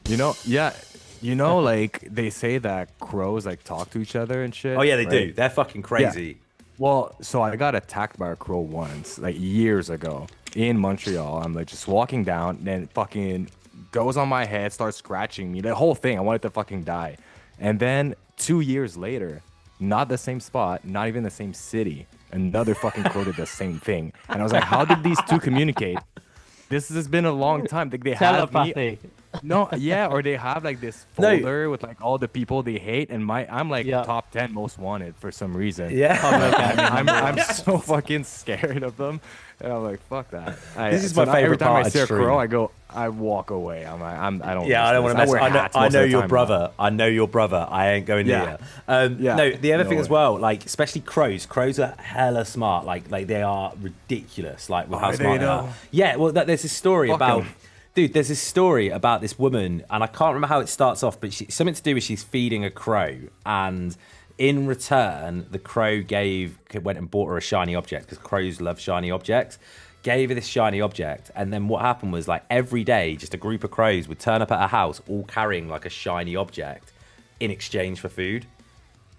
You know, yeah. You know, like they say that crows like talk to each other and shit. Oh yeah, they do. right? They're fucking crazy. Well, so I got attacked by a crow once, like years ago in Montreal. I'm like just walking down, then fucking goes on my head, starts scratching me. The whole thing, I wanted to fucking die. And then 2 years later, not the same spot, not even the same city, another fucking crow did the same thing. And I was like, how did these two communicate? This has been a long time. They have me. Telepathy. No, yeah, or they have like this No. folder with like all the people they hate, and I'm like Yeah. top 10 most wanted for some reason. Yeah. I'm so fucking scared of them, and I'm like, fuck that. This is so my now favorite Every time part I of see a stream. crow, I walk away. I'm like, I don't. Yeah, I don't want to mess. wear hats I most know of the your time brother. I know your brother. I ain't going Yeah. near. Yeah. No, the other No thing as way. well, like especially crows. Crows are hella smart. Like they are ridiculous. Like with how Are they smart they though? are. Yeah. Well, there's this story Fuck about. 'em. Dude, there's this story about this woman, and I can't remember how it starts off, but something to do with she's feeding a crow, and in return, the crow went and bought her a shiny object because crows love shiny objects. Gave her this shiny object, and then what happened was like every day, just a group of crows would turn up at her house, all carrying like a shiny object in exchange for food.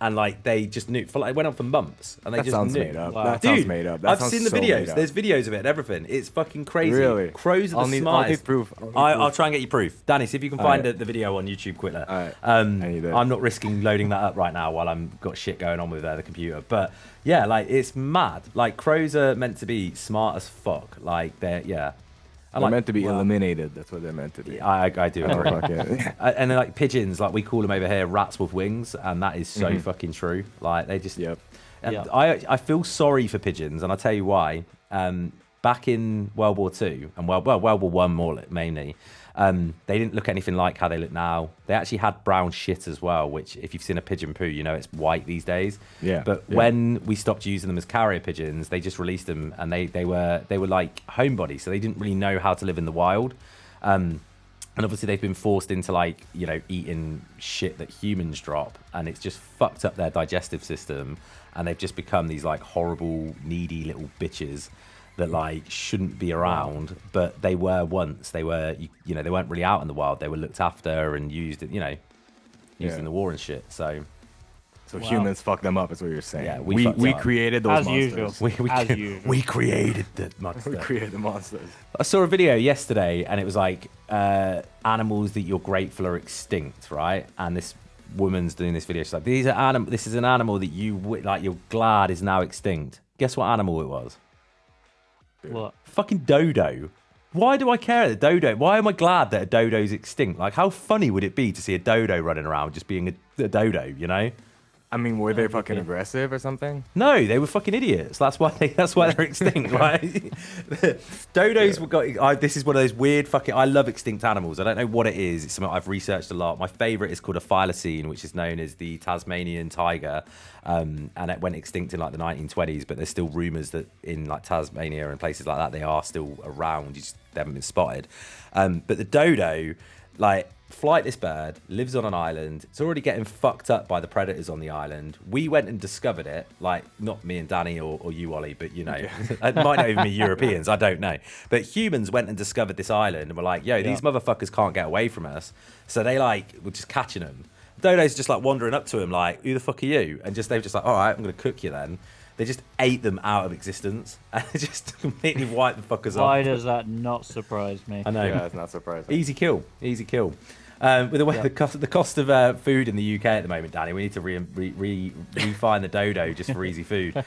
And like they just knew for like it went on for months, and they That just sounds knew. made up. Wow. That Dude, sounds made up. That I've sounds seen the so videos. made up. There's videos of it and everything. It's fucking crazy. Really? Crows are I'll the need smartest. proof. I'll try and get you proof. Danny, see if you can find Alright. the video on YouTube quickly. Alright. I need it. I'm not risking loading that up right now while I'm got shit going on with the computer. But yeah, like it's mad. Like crows are meant to be smart as fuck. Like they're yeah. And They're like, meant to be eliminated. That's what they're meant to be. I do Oh, agree. fuck it. And then like pigeons, like we call them over here rats with wings, and that is so fucking true. Like they just Yep. And Yeah. I feel sorry for pigeons, and I'll tell you why. Back in World War II and World War One more mainly, they didn't look anything like how they look now. They actually had brown shit as well, which if you've seen a pigeon poo, you know it's white these days. Yeah, But yeah. when we stopped using them as carrier pigeons, they just released them, and they were like homebodies, so they didn't really know how to live in the wild. And obviously they've been forced into like, you know, eating shit that humans drop, and it's just fucked up their digestive system, and they've just become these like horrible, needy little bitches that like shouldn't be around, but they were once. They were, you know, they weren't really out in the wild. They were looked after and used, you know, used in the war and shit. So Humans fucked them up, is what you're saying. Yeah, we fucked them up. created those As monsters. usual. As usual. we created the monster. We created the monsters. I saw a video yesterday, and it was like animals that you're grateful are extinct, right? And this woman's doing this video. She's like, this is an animal that you're glad is now extinct. Guess what animal it was? What? Fucking dodo. Why do I care that dodo? Why am I glad that a dodo's extinct? Like, how funny would it be to see a dodo running around just being a dodo, you know? I mean, were they fucking aggressive or something? No, they were fucking idiots. That's why they're extinct, right? Dodos were this is one of those weird fucking. I love extinct animals. I don't know what it is. It's something I've researched a lot. My favorite is called a thylacine, which is known as the Tasmanian tiger, and it went extinct in like the 1920s. But there's still rumours that in like Tasmania and places like that they are still around. They haven't been spotted. But the dodo, like. Flightless bird, lives on an island. It's already getting fucked up by the predators on the island. We went and discovered it, like not me and Danny or you, Ollie, but you know, it might not even be Europeans, I don't know. But humans went and discovered this island and were like, yo, these motherfuckers can't get away from us. So they like were just catching them. Dodo's just like wandering up to him like, who the fuck are you? And they were just like, all right, I'm going to cook you then. They just ate them out of existence and just completely wiped the fuckers off. Why does that not surprise me? I know. Yeah, it's not surprising. Easy kill. With the way the cost of food in the UK at the moment, Danny, we need to refine the dodo just for easy food.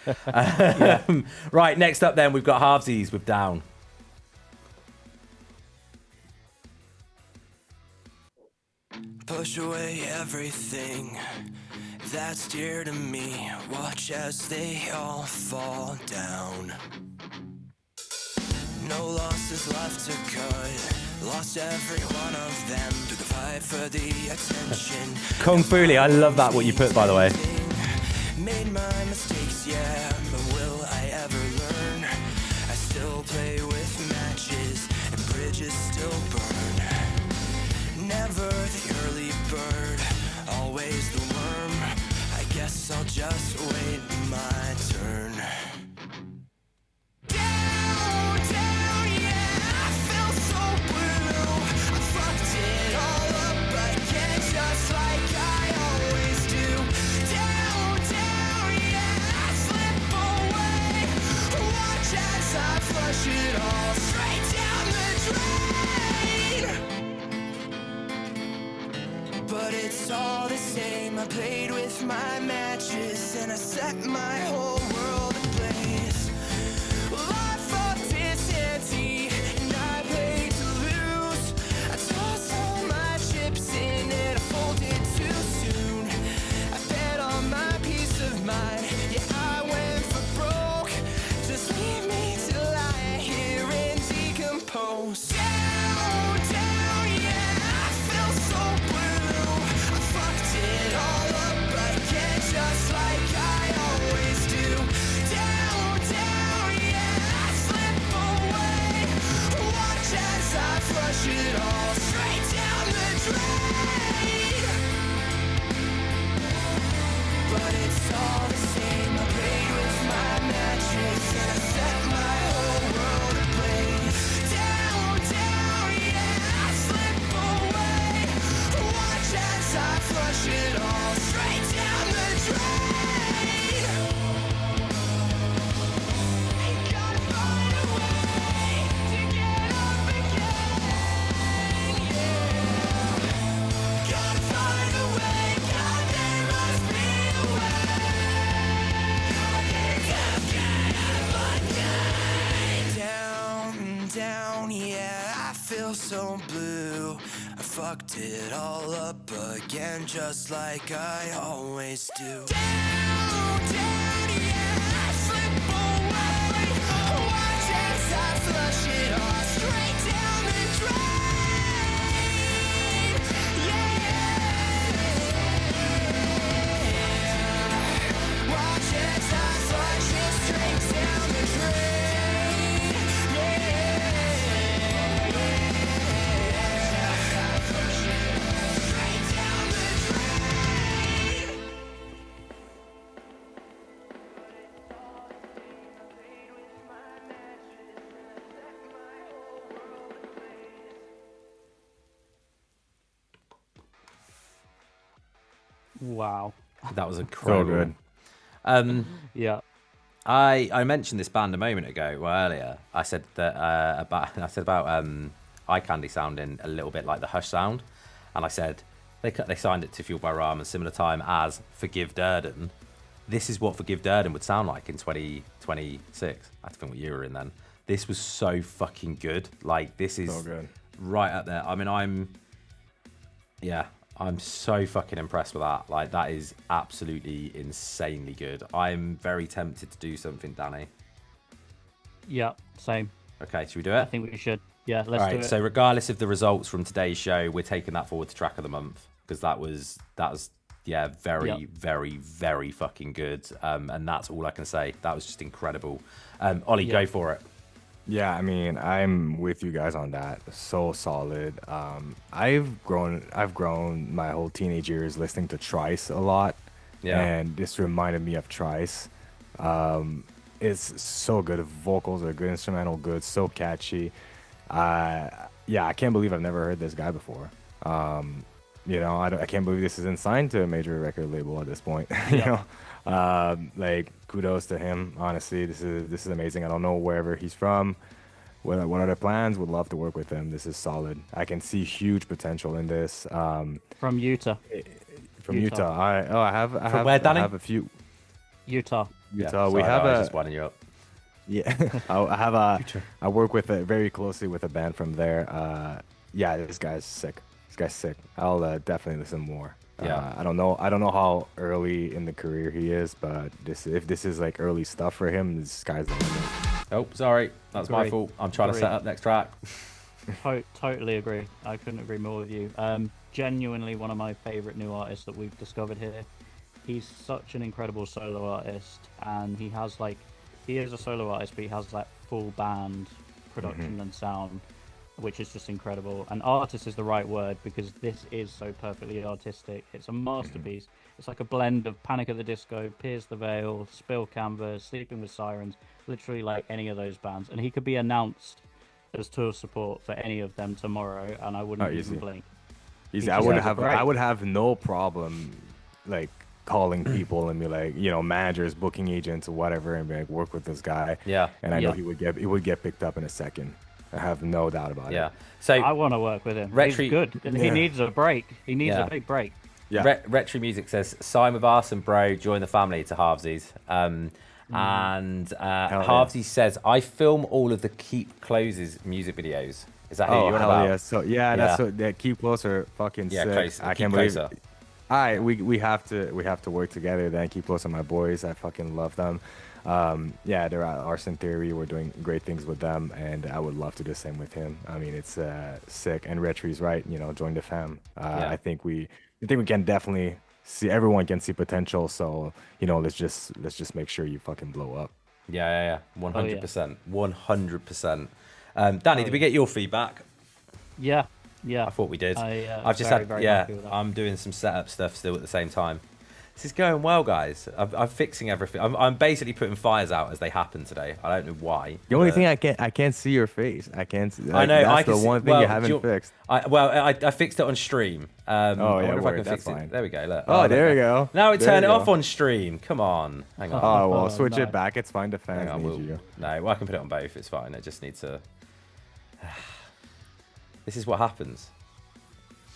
Right, next up then we've got halvesies with down. Push away everything that's dear to me. Watch as they all fall down. No losses left to cut. Lost every one of them. Took a fight for the attention. Kung Fu Lee, I love that what you put, by the way. Made my mistakes, yeah, but will I ever learn? I still play with matches and bridges still burn. Never the early bird, always the worm. I guess I'll just wait my turn. Down, down, yeah, I feel so blue. I fucked it all up again, just like I always do. Down, down, yeah, I slip away. Watch as I flush it all straight down the drain. But it's all the same. I played with my matches and I set my whole world ablaze. Life of its ante, and I paid to lose. I tossed all my chips in and I folded too soon. I bet on my peace of mind. Yeah, I went for broke. Just leave me to lie here and decompose. Down, down, yeah, I feel so blue. I fucked it all up again, just like I always do. Down, down, yeah, I slip away. Watch as I flush it all straight down the drain. But it's all the same. I played with my matches and I set my whole world ablaze. Down, down, yeah, I slip away. Watch as I flush it all straight down the drain. Gotta find a way to get up again, yeah. Gotta find a way, God, there must be a way. Down, down, yeah, I feel so blue. I fucked it all up again, just like I always do. Down, down, yeah, I slip away. Watch as I flush it all straight down the drain. Yeah. Watch as I flush it straight down the drain. Straight down the drain. Wow. That was incredible. good. Yeah. I mentioned this band a moment ago, well, earlier. I said that about eye candy sounding a little bit like the Hush sound, and I said they signed it to Fueled by Ramen similar time as Forgive Durden. This is what Forgive Durden would sound like in 2026. I think what you were in then. This was so fucking good. Like, this is So good. right up there. I mean, I'm so fucking impressed with that. Like, that is absolutely insanely good. I'm very tempted to do something, Danny. Yeah. Same. Okay, should we do I it? think we should. Yeah. Let's All do right, it. so regardless of the results from today's show, we're taking that forward to track of the month because that was very, Yep. very, very fucking good. And that's all I can say. That was just incredible. Ollie, go Yep. for it. Yeah, I mean, I'm with you guys on that. So solid. I've grown my whole teenage years listening to Trice a lot. Yeah. And this reminded me of Trice. It's so good. The vocals are good, instrumental good, so catchy. Yeah, I can't believe I've never heard this guy before. You know, I can't believe this isn't signed to a major record label at this point. You know, like, kudos to him. Honestly, this is amazing. I don't know wherever he's from, what are their plans. Would love to work with him. This is solid. I can see huge potential in this. From Utah. From Utah. Utah. I have where, Danny? I have a few. Utah. Utah. Yeah, We sorry, have I was a. just winding you up. Yeah, I work with very closely with a band from there. Yeah, this guy's sick. This guy's sick. I'll definitely listen more. Yeah. I don't know how early in the career he is, but if this is like early stuff for him, this guy's the limit. Oh, sorry, that's my Agree. fault. I'm trying to set up next track. Totally agree. I couldn't agree more with you. Genuinely one of my favorite new artists that we've discovered here. He's such an incredible solo artist, and he is a solo artist, but he has that full band production and sound, which is just incredible. And artist is the right word, because this is so perfectly artistic. It's a masterpiece. It's like a blend of Panic at the Disco, Pierce the Veil, Spill Canvas, Sleeping with Sirens, literally like any of those bands. And he could be announced as tour support for any of them tomorrow, and I wouldn't even blink. Easy. I would have no problem like calling people and be like, managers, booking agents, or whatever, and be like, work with this guy. Yeah. And I know he would get picked up in a second. I have no doubt about it. Yeah. So I want to work with him. He's good, and he needs a break. He needs a big break. Yeah. Retro Music says, sign with Arson, bro, join the family to Halvesies. And Halvesies says, I film all of the Keep Closes music videos. Is that who you're on about? Yeah. So that's what that Keep Closer fucking sick. Close, I can't believe it. All right, we have to work together then. Keep Closer, my boys. I fucking love them. They're at Arson Theory. We're doing great things with them, and I would love to do the same with him. I mean, it's sick. And Retri's right. Join the fam. I think we can definitely see, everyone can see potential. So let's just make sure you fucking blow up. Yeah. 100%. 100%. Danny, did we get your feedback? Yeah. I thought we did. I've just very happy with that. I'm doing some setup stuff still at the same time. This is going well, guys. I'm fixing everything. I'm basically putting fires out as they happen today. I don't know why. The only thing I can't see your face. I can't see. I know. That's the one thing you haven't fixed. I fixed it on stream. I wonder if I can fix fine. it. There we go. Look. Oh, there we go. Now turned it off on stream. Come on. Hang on. Oh well, switch it back. It's fine. The fans need you. No, I can put it on both. It's fine. I just need to. This is what happens.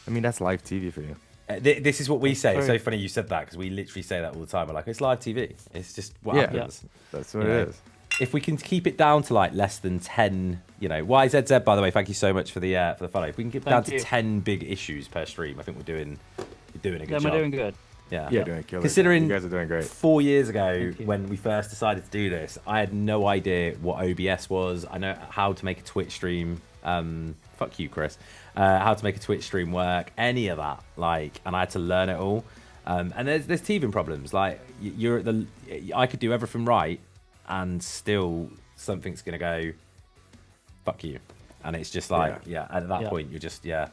I mean, that's live TV for you. This is what we say. It's so funny you said that, because we literally say that all the time. We're like, it's live TV. It's just what happens. That's what it is. If we can keep it down to like less than 10, YZZ, by the way, thank you so much for the follow. If we can keep it down to 10 big issues per stream, I think we're doing a good job. We're doing good. Yeah, doing killer. Considering you guys are doing great. 4 years ago when we first decided to do this, I had no idea what OBS was. I know how to make a Twitch stream. Fuck you, Chris. How to make a Twitch stream work, any of that, and I had to learn it all. And there's teething problems. Like I could do everything right, and still something's gonna go, fuck you. And it's just at that point you're just Yeah,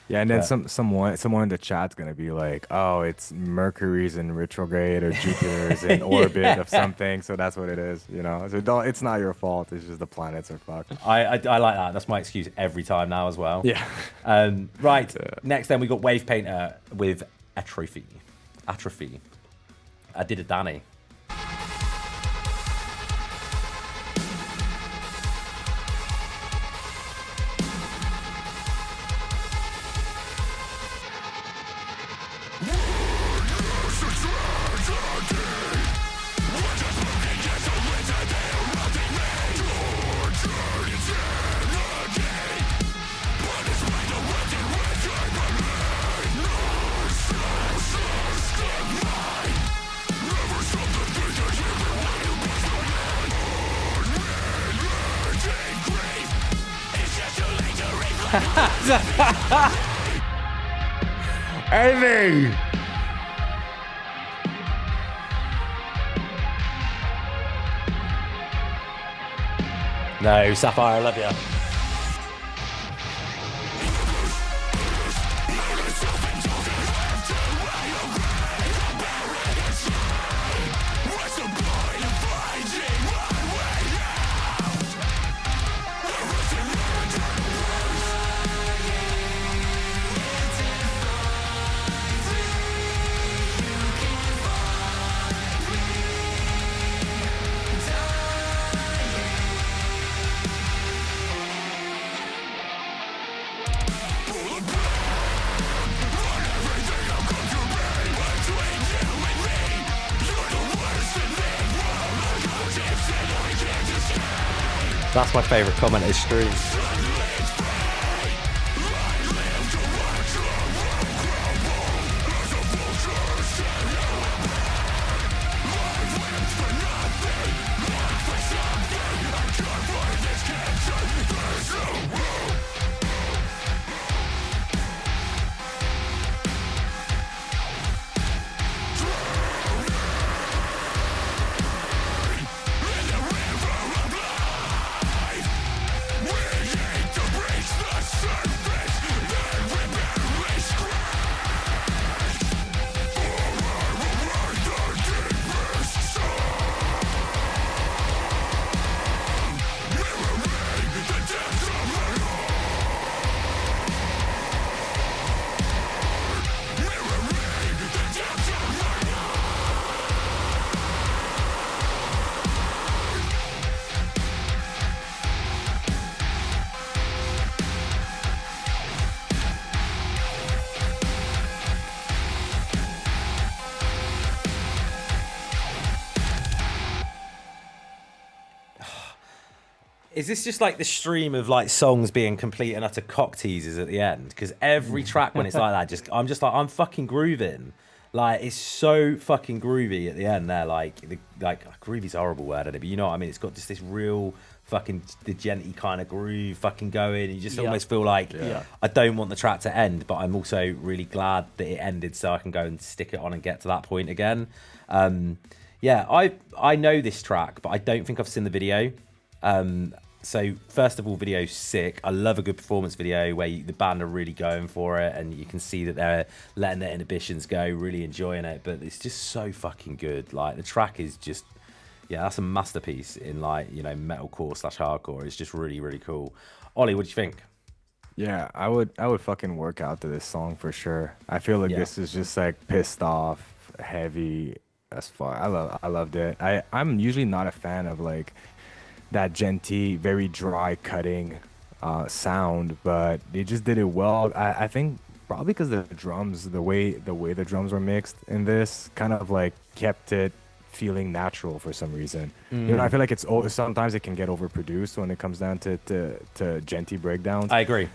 and then someone in the chat's gonna be like, oh, it's Mercury's in retrograde or Jupiter's in orbit of something, so that's what it is, So it's not your fault. It's just the planets are fucked. I like that. That's my excuse every time now as well. Yeah. Right. Next, then we got Wave Painter with Atrophy. I did a Danny. Amy! No, Sapphire, I love you. That's my favourite comment is stream. Is this just like the stream of like songs being complete and utter cock teasers at the end? Because every track when it's like that, I'm fucking grooving. Like it's so fucking groovy at the end there. Like groovy's a horrible word, but you know what I mean. It's got just this real fucking degenty kind of groove fucking going. You just almost feel like I don't want the track to end, but I'm also really glad that it ended so I can go and stick it on and get to that point again. I know this track, but I don't think I've seen the video. So first of all, video's sick. I love a good performance video where the band are really going for it, and you can see that they're letting their inhibitions go, really enjoying it. But it's just so fucking good. Like the track is just, that's a masterpiece in like metalcore / hardcore. It's just really, really cool. Ollie, what do you think? Yeah, I would fucking work out to this song for sure. I feel like this is just like pissed off, heavy as fuck. I loved it. I'm usually not a fan of like that genty, very dry cutting sound, but they just did it well. I think probably because the drums, the way the drums were mixed in this, kind of like kept it feeling natural for some reason. I feel like sometimes it can get overproduced when it comes down to genty breakdowns. I agree.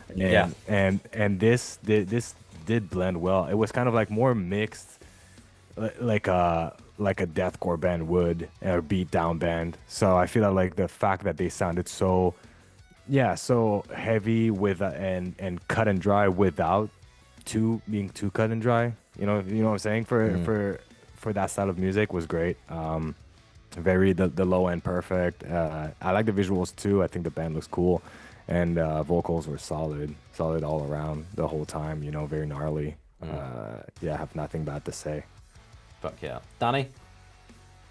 And this did blend well. It was kind of like more mixed, like a deathcore band would, or beat down band. So I feel like the fact that they sounded so heavy with and cut and dry without being too cut and dry. You know what I'm saying? For that style of music was great. Very the low end perfect. I like the visuals too. I think the band looks cool, and vocals were solid all around the whole time. Very gnarly. I have nothing bad to say. Fuck yeah. Danny?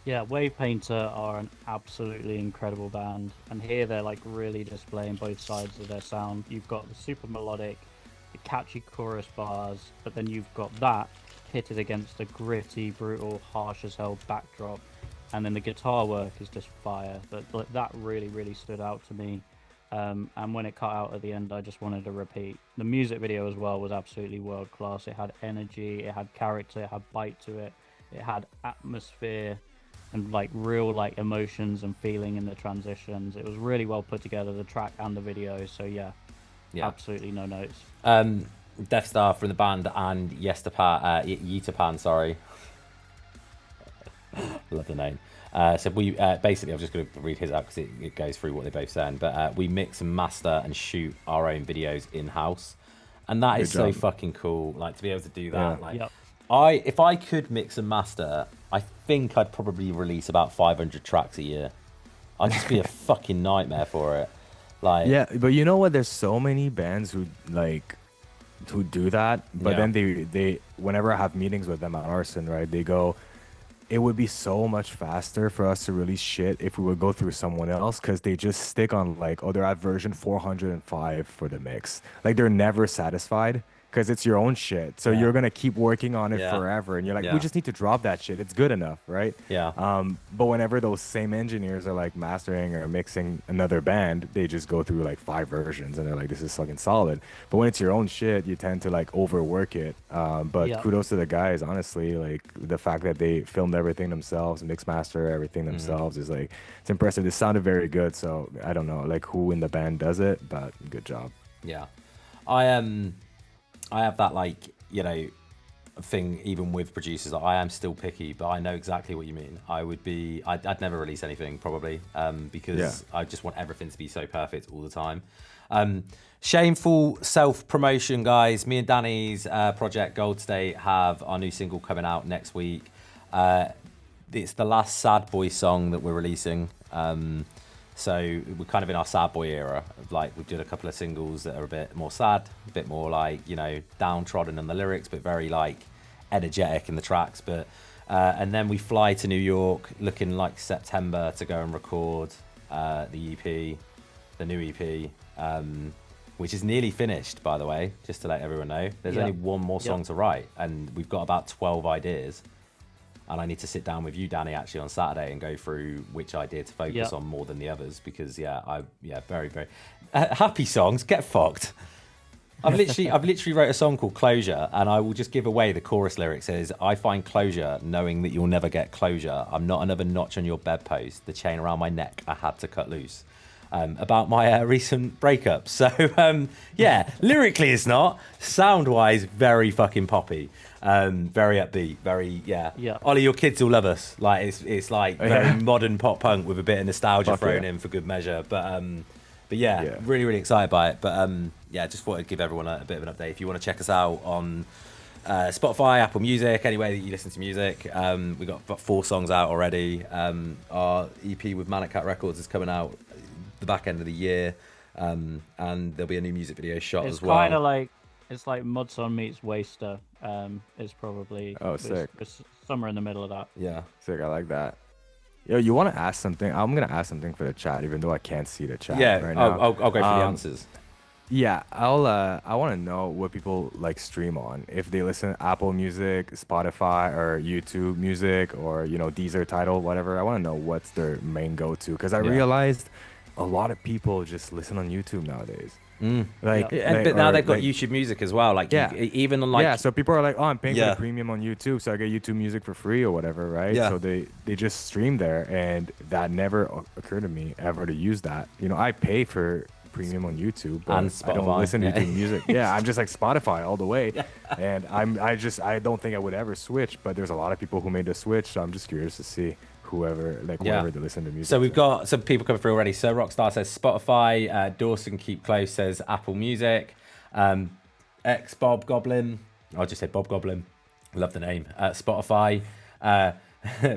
Yeah, Wave Painter are an absolutely incredible band, and here they're like really displaying both sides of their sound. You've got the super melodic, the catchy chorus bars, but then you've got that pitted against a gritty, brutal, harsh as hell backdrop, and then the guitar work is just fire. But that really, really stood out to me. And when it cut out at the end, I just wanted to repeat. The music video as well was absolutely world class. It had energy, it had character, it had bite to it. It had atmosphere and like real like emotions and feeling in the transitions. It was really well put together, the track and the video. So absolutely no notes. Death Star from the band and Yetapan, sorry. Love the name. So we basically, I'm just going to read his out because it goes through what they're both saying. But we mix and master and shoot our own videos in house, and that is so fucking cool. Like to be able to do that. If I could mix and master, I think I'd probably release about 500 tracks a year. I'd just be a fucking nightmare for it. But you know what? There's so many bands who do that, but then they whenever I have meetings with them at Arson, right, they go, it would be so much faster for us to release shit if we would go through someone else, because they just stick on like, they're at version 405 for the mix. Like they're never satisfied because it's your own shit. So you're going to keep working on it forever. And you're like, we just need to drop that shit. It's good enough, right? Yeah. But whenever those same engineers are like mastering or mixing another band, they just go through like 5 versions and they're like, this is fucking solid. But when it's your own shit, you tend to like overwork it. But kudos to the guys, honestly. Like the fact that they filmed everything themselves, mix master everything themselves is like, it's impressive. It sounded very good. So I don't know like who in the band does it, but good job. Yeah. I have that like, thing even with producers. I am still picky, but I know exactly what you mean. I'd never release anything probably because I just want everything to be so perfect all the time. Shameful self-promotion, guys. Me and Danny's project Gold State have our new single coming out next week. It's the last Sad Boy song that we're releasing. So we're kind of in our sad boy era. Like we've done a couple of singles that are a bit more sad, a bit more like, downtrodden on the lyrics, but very like energetic in the tracks. But and then we fly to New York looking like September to go and record the EP, the new EP, which is nearly finished, by the way, just to let everyone know. There's only one more song to write, and we've got about 12 ideas. And I need to sit down with you, Danny, actually on Saturday and go through which idea to focus on more than the others. Because very, very happy songs. Get fucked. I've literally wrote a song called Closure, and I will just give away the chorus lyric. Says, "I find closure knowing that you'll never get closure. I'm not another notch on your bedpost. The chain around my neck I had to cut loose." about my recent breakup. So yeah, lyrically it's not. Sound wise, very fucking poppy. Very upbeat, very Yeah. Ollie, your kids will love us. Like it's like very modern pop punk with a bit of nostalgia thrown in for good measure. But yeah, really really excited by it. But yeah, just thought I'd give everyone a bit of an update. If you want to check us out on Spotify, Apple Music, anywhere that you listen to music, we got about 4 songs out already. Our EP with Manic Cat Records is coming out the back end of the year, and there'll be a new music video shot as well. It's kind of like Mudson meets Waster. Is probably sick. It's somewhere in the middle of that. Yeah, sick. I like that. Yo, you want to ask something? I'm gonna ask something for the chat, even though I can't see the chat. Yeah, right now. I'll go for the answers. Yeah, I want to know what people like stream on. If they listen to Apple Music, Spotify, or YouTube Music, or Deezer, Tidal, whatever. I want to know what's their main go-to, because I realized a lot of people just listen on YouTube nowadays. But now they've got YouTube Music as well. Like even on so people are like, oh, I'm paying for the premium on YouTube, so I get YouTube Music for free or whatever, right? Yeah. So they just stream there, and that never occurred to me ever to use that. I pay for premium on YouTube, but and Spotify. I don't listen to YouTube Music. Yeah, I'm just like Spotify all the way, and I don't think I would ever switch. But there's a lot of people who made the switch, so I'm just curious to see whoever they listen to music. So we've got some people coming through already. So Rockstar says Spotify. Dawson Keep Close says Apple Music. X Bob Goblin. I'll just say Bob Goblin. Love the name. Spotify.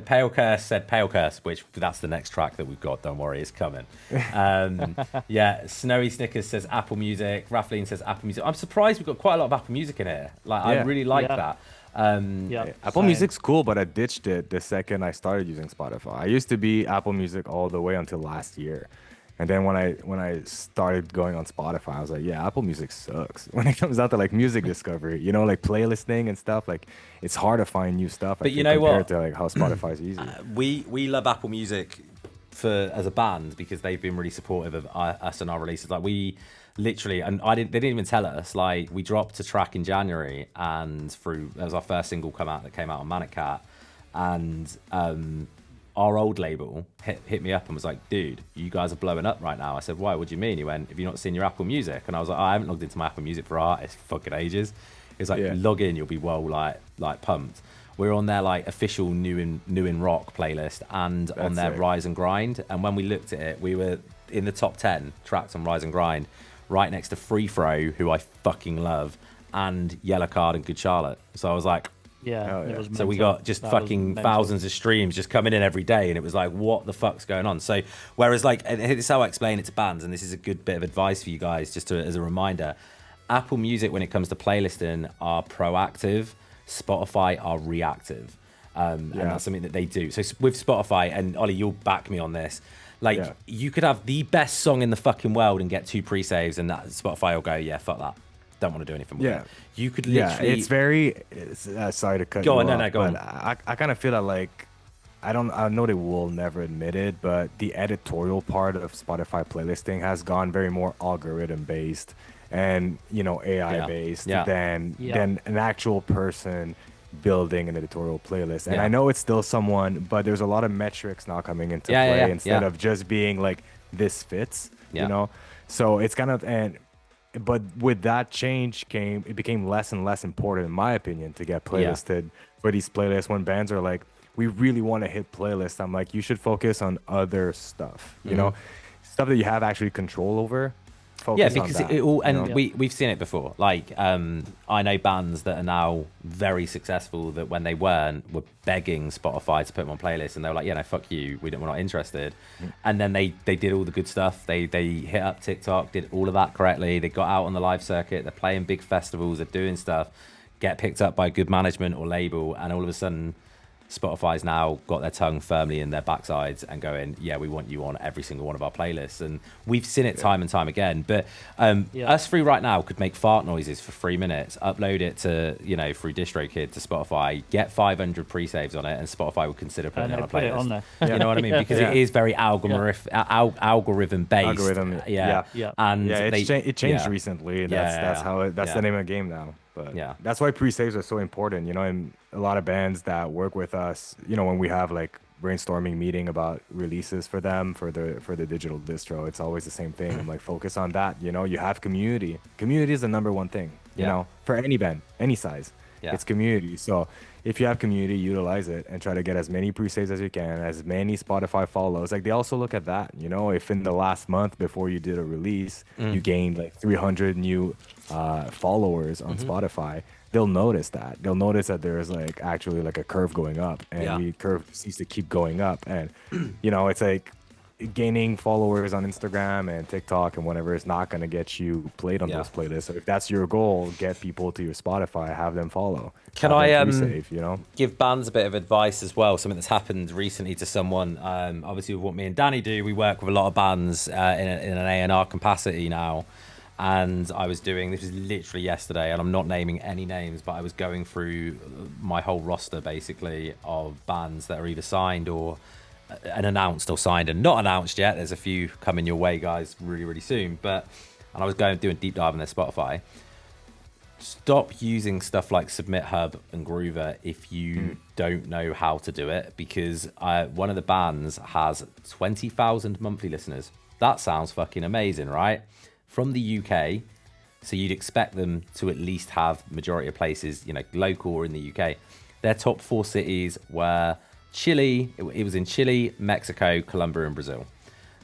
Pale Curse said Pale Curse, which that's the next track that we've got. Don't worry, it's coming. Yeah, Snowy Snickers says Apple Music. Raffleen says Apple Music. I'm surprised we've got quite a lot of Apple Music in here. I really like that. Apple Music's cool, but I ditched it the second I started using Spotify. I used to be Apple Music all the way until last year, and then when I started going on Spotify, I was like, yeah, Apple Music sucks when it comes out to like music discovery, like playlisting and stuff. Like it's hard to find new stuff. But you know compared what? To like how Spotify's easy. We love Apple Music as a band because they've been really supportive of us and our releases. Like we literally, and they didn't even tell us, like we dropped a track in January, and that was our first single that came out on Manic Cat, and our old label hit me up and was like, dude, you guys are blowing up right now. I said, why? What do you mean? He went, have you not seen your Apple Music? And I was like, I haven't logged into my Apple Music for artists fucking ages. It's like, log in, you'll be well like pumped. We're on their like official new in rock playlist, and on their Rise and Grind. And when we looked at it, we were in the top 10 tracks on Rise and Grind, right next to Free Throw, who I fucking love, and Yellow Card and Good Charlotte. So I was like, it was so we got just fucking thousands of streams just coming in every day, and it was like, what the fuck's going on? So whereas like, and this is how I explain it to bands, and this is a good bit of advice for you guys, just as a reminder, Apple Music, when it comes to playlisting, are proactive. Spotify are reactive, and that's something that they do. So with Spotify, and Ollie, you'll back me on this, like you could have the best song in the fucking world and get 2 pre-saves, and that Spotify will go, yeah, fuck that, don't want to do anything with it. You could literally it's sorry to cut you off, go on. I kind of feel that like I know they will never admit it, but the editorial part of Spotify playlisting has gone very more algorithm based and AI based than an actual person building an editorial playlist. And I know it's still someone, but there's a lot of metrics now coming into play instead of just being like this fits, so it's kind of but with that change it became less and less important, in my opinion, to get playlisted for these playlists. When bands are like, we really want to hit playlists, I'm like, you should focus on other stuff, stuff that you have actually control over. Because it all, and we've seen it before. Like, I know bands that are now very successful that when they were begging Spotify to put them on playlists, and they were like, yeah, no, fuck you, we're not interested. And then they did all the good stuff. They hit up TikTok, did all of that correctly. They got out on the live circuit. They're playing big festivals. They're doing stuff. Get picked up by good management or label, and all of a sudden, Spotify's now got their tongue firmly in their backsides and going, yeah, we want you on every single one of our playlists. And we've seen it time and time again. But us three right now could make fart noises for 3 minutes, upload it to, through DistroKid to Spotify, get 500 pre-saves on it, and Spotify would consider putting it on a playlist. On there. You know what I mean? Because it is very algorithm based. And it changed recently. That's the name of the game now. But that's why pre-saves are so important, and a lot of bands that work with us, when we have like brainstorming meeting about releases for them for the digital distro. It's always the same thing. I'm like, focus on that. You know, you have community. Community is the number one thing. You know, for any band, any size, it's community. So if you have community, utilize it and try to get as many pre-saves as you can, as many Spotify follows. Like they also look at that. You know, if in the last month before you did a release, you gained like 300 new followers on Spotify, they'll notice that. They'll notice that there's like actually like a curve going up, and the curve seems to keep going up. And you know, it's like gaining followers on Instagram and TikTok and whatever is not going to get you played on those playlists. So if that's your goal, get people to your Spotify, have them follow. Can have I them pre-save, you know? give bands a bit of advice as well? Something that's happened recently to someone. Obviously, with what me and Danny do, we work with a lot of bands in an A&R capacity now. And I was doing, this was literally yesterday, and I'm not naming any names, but I was going through my whole roster basically of bands that are either signed or and announced or signed and not announced yet. There's a few coming your way, guys, really, really soon. And I was doing a deep dive on their Spotify. Stop using stuff like Submit Hub and Groover if you don't know how to do it, because one of the bands has 20,000 monthly listeners. That sounds fucking amazing, right? From the UK, so you'd expect them to at least have majority of places, you know, local or in the UK. Their top 4 cities were Chile. It was in Chile, Mexico, Colombia, and Brazil.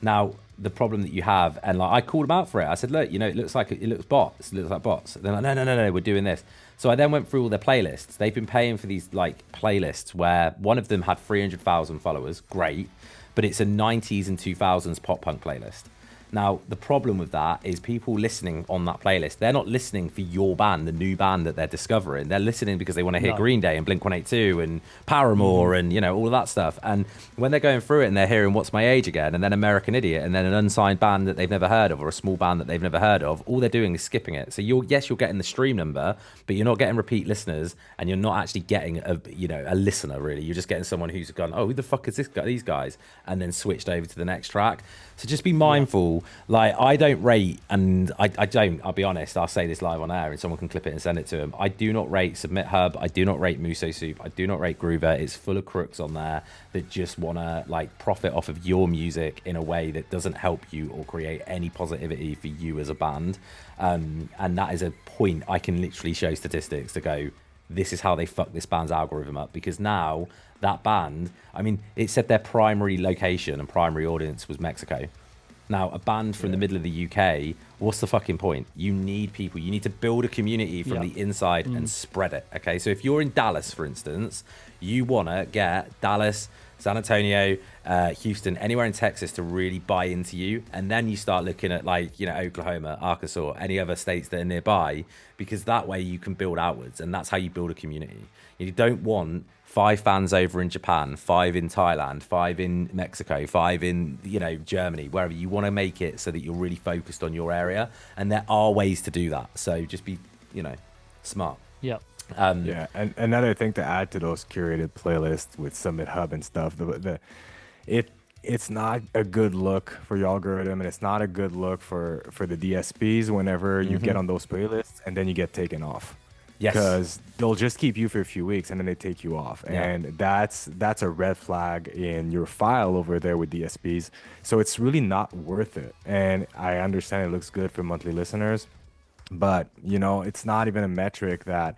Now, the problem that you have, and like I called them out for it. I said, look, you know, it looks like bots. It looks like bots. They're like, no, we're doing this. So I then went through all their playlists. They've been paying for these like playlists where one of them had 300,000 followers. Great, but it's a 90s and 2000s pop punk playlist. Now, the problem with that is people listening on that playlist, they're not listening for your band, the new band that they're discovering. They're listening because they want to hear Green Day and Blink-182 and Paramore and, you know, all of that stuff. And when they're going through it and they're hearing What's My Age Again and then American Idiot and then an unsigned band that they've never heard of or a small band that they've never heard of, all they're doing is skipping it. So you're getting the stream number, but you're not getting repeat listeners and you're not actually getting a listener, really. You're just getting someone who's gone, oh, who the fuck is these guys? And then switched over to the next track. So just be mindful. Like, I don't rate, and I'll be honest, I'll say this live on air and someone can clip it and send it to them. I do not rate Submit Hub. I do not rate Muso Soup. I do not rate Groover. It's full of crooks on there that just want to like profit off of your music in a way that doesn't help you or create any positivity for you as a band. And that is a point I can literally show statistics to go, this is how they fuck this band's algorithm up, because now that band, I mean, it said their primary location and primary audience was Mexico. Now, a band from the middle of the UK, what's the fucking point? You need people. You need to build a community from the inside and spread it, okay? So if you're in Dallas, for instance, you want to get Dallas, San Antonio, Houston, anywhere in Texas to really buy into you. And then you start looking at, like, you know, Oklahoma, Arkansas, any other states that are nearby, because that way you can build outwards. And that's how you build a community. You don't want 5 fans over in Japan, 5 in Thailand, 5 in Mexico, 5 in, you know, Germany, wherever. You want to make it so that you're really focused on your area. And there are ways to do that. So just be, you know, smart. Yep. And another thing to add to those curated playlists with Summit Hub and stuff, it's not a good look for your algorithm, and it's not a good look for the DSPs whenever you get on those playlists and then you get taken off. Yes. Because they'll just keep you for a few weeks and then they take you off. Yeah. And that's a red flag in your file over there with DSPs. So it's really not worth it. And I understand it looks good for monthly listeners, but, you know, it's not even a metric that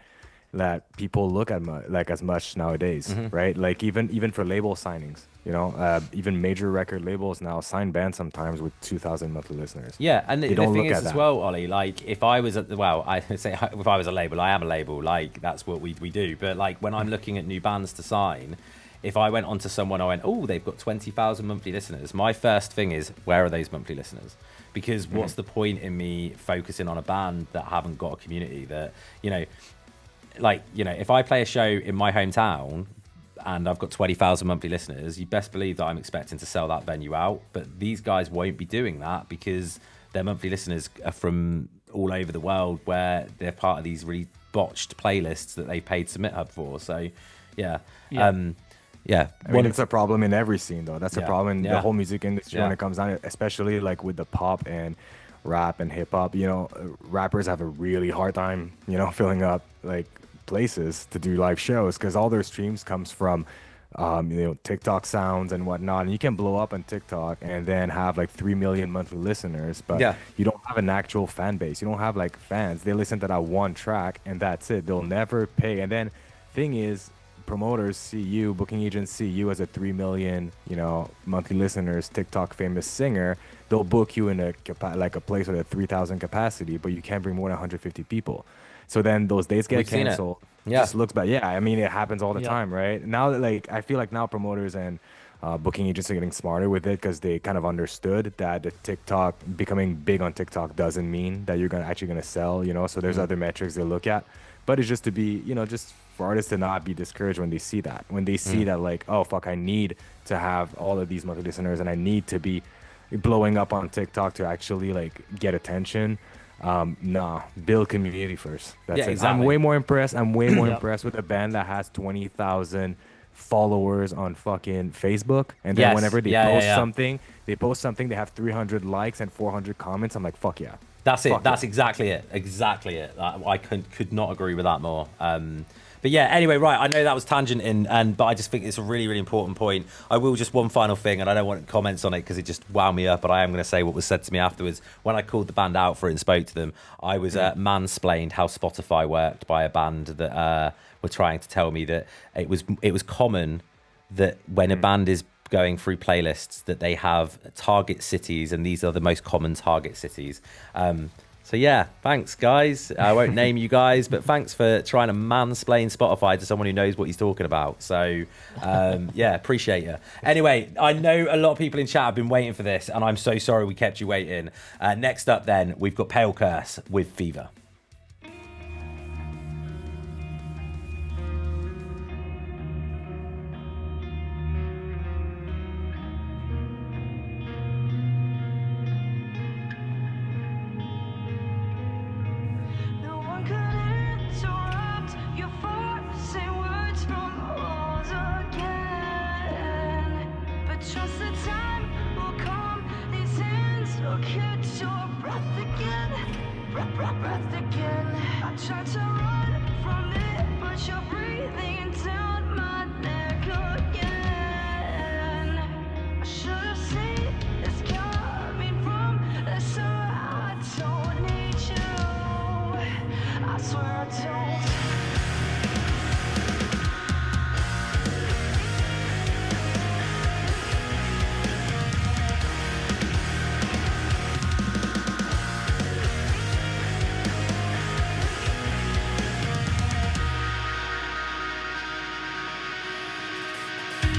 people look at like as much nowadays, right? Like even for label signings, you know, even major record labels now sign bands sometimes with 2,000 monthly listeners. Yeah, and the thing is as that. well, Ollie, like if I was if I was a label, I am a label, like that's what we do. But like when I'm looking at new bands to sign, if I went onto someone, I went, oh, they've got 20,000 monthly listeners. My first thing is, where are those monthly listeners? Because what's the point in me focusing on a band that haven't got a community that, you know, like, you know, if I play a show in my hometown and I've got 20,000 monthly listeners, you best believe that I'm expecting to sell that venue out. But these guys won't be doing that because their monthly listeners are from all over the world, where they're part of these really botched playlists that they paid Submit Hub for. So, yeah. I mean, it's a problem in every scene, though. That's a problem in the whole music industry when it comes down, especially like with the pop and rap and hip hop. You know, rappers have a really hard time, you know, filling up like places to do live shows because all their streams comes from TikTok sounds and whatnot, and you can blow up on TikTok and then have like 3 million monthly listeners, but Yeah. you don't have an actual fan base. You don't have like fans. They listen to that one track and that's it. They'll never pay. And then thing is, promoters see you, booking agents see you as a 3 million, monthly listeners, TikTok famous singer. They'll book you in a place with a 3,000 capacity, but you can't bring more than 150 people. So then those dates get We've seen it. canceled. Yeah. Just looks bad. Yeah, I mean it happens all the Yeah. time, right? Now that I feel like now promoters and booking agents are getting smarter with it because they kind of understood that the TikTok becoming big on TikTok doesn't mean that you're actually gonna sell. So there's other metrics they look at, but it's just to be, just for artists to not be discouraged when they see that. When they see that, like, oh fuck, I need to have all of these monthly listeners and I need to be blowing up on TikTok to actually like get attention. Nah, build community first. That's Yeah, it. exactly. I'm way more impressed Yep. impressed with a band that has 20,000 followers on fucking Facebook, and then Yes. whenever they Yeah, yeah, post yeah. something, they have 300 likes and 400 comments. I'm like, fuck yeah. That's it. Fuck That's yeah. exactly it. Exactly it. I could not agree with that more. But yeah, anyway, right. I know that was tangenting, but I just think it's a really, really important point. I will just one final thing, and I don't want comments on it because it just wound me up, but I am going to say what was said to me afterwards. When I called the band out for it and spoke to them, I was mansplained how Spotify worked by a band that were trying to tell me that it was common that when a band is going through playlists that they have target cities, and these are the most common target cities. So yeah, thanks guys. I won't name you guys, but thanks for trying to mansplain Spotify to someone who knows what he's talking about. So yeah, appreciate you. Anyway, I know a lot of people in chat have been waiting for this, and I'm so sorry we kept you waiting. Next up then, we've got Pale Curse with Fever. No one could interrupt your forcing words from walls again. But trust the time will come. These hands will catch your breath again. Breath again. I tried to run from it, but you're breathing down my neck again. I should have seen this coming from the start. I don't need you. I swear I don't.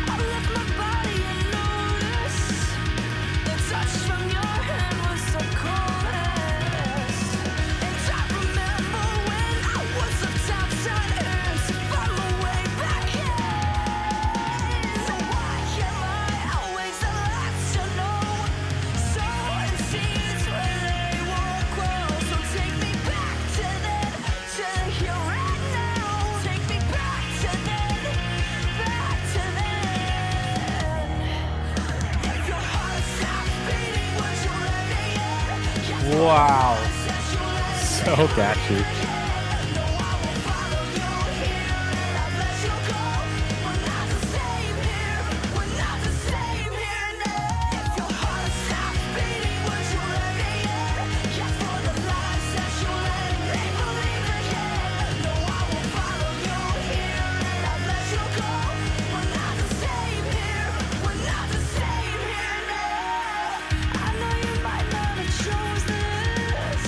I left my body unnoticed. The touch from your hand was the coldest. And I remember when I was upside down to find my way back in. So why am I always the last to know? Sowing seeds where they won't grow. So take me back to then, to here and now. Take me back to then, back to then. If your heart stops beating, would you let me in? Wow. So catchy. I know you might not have chose this.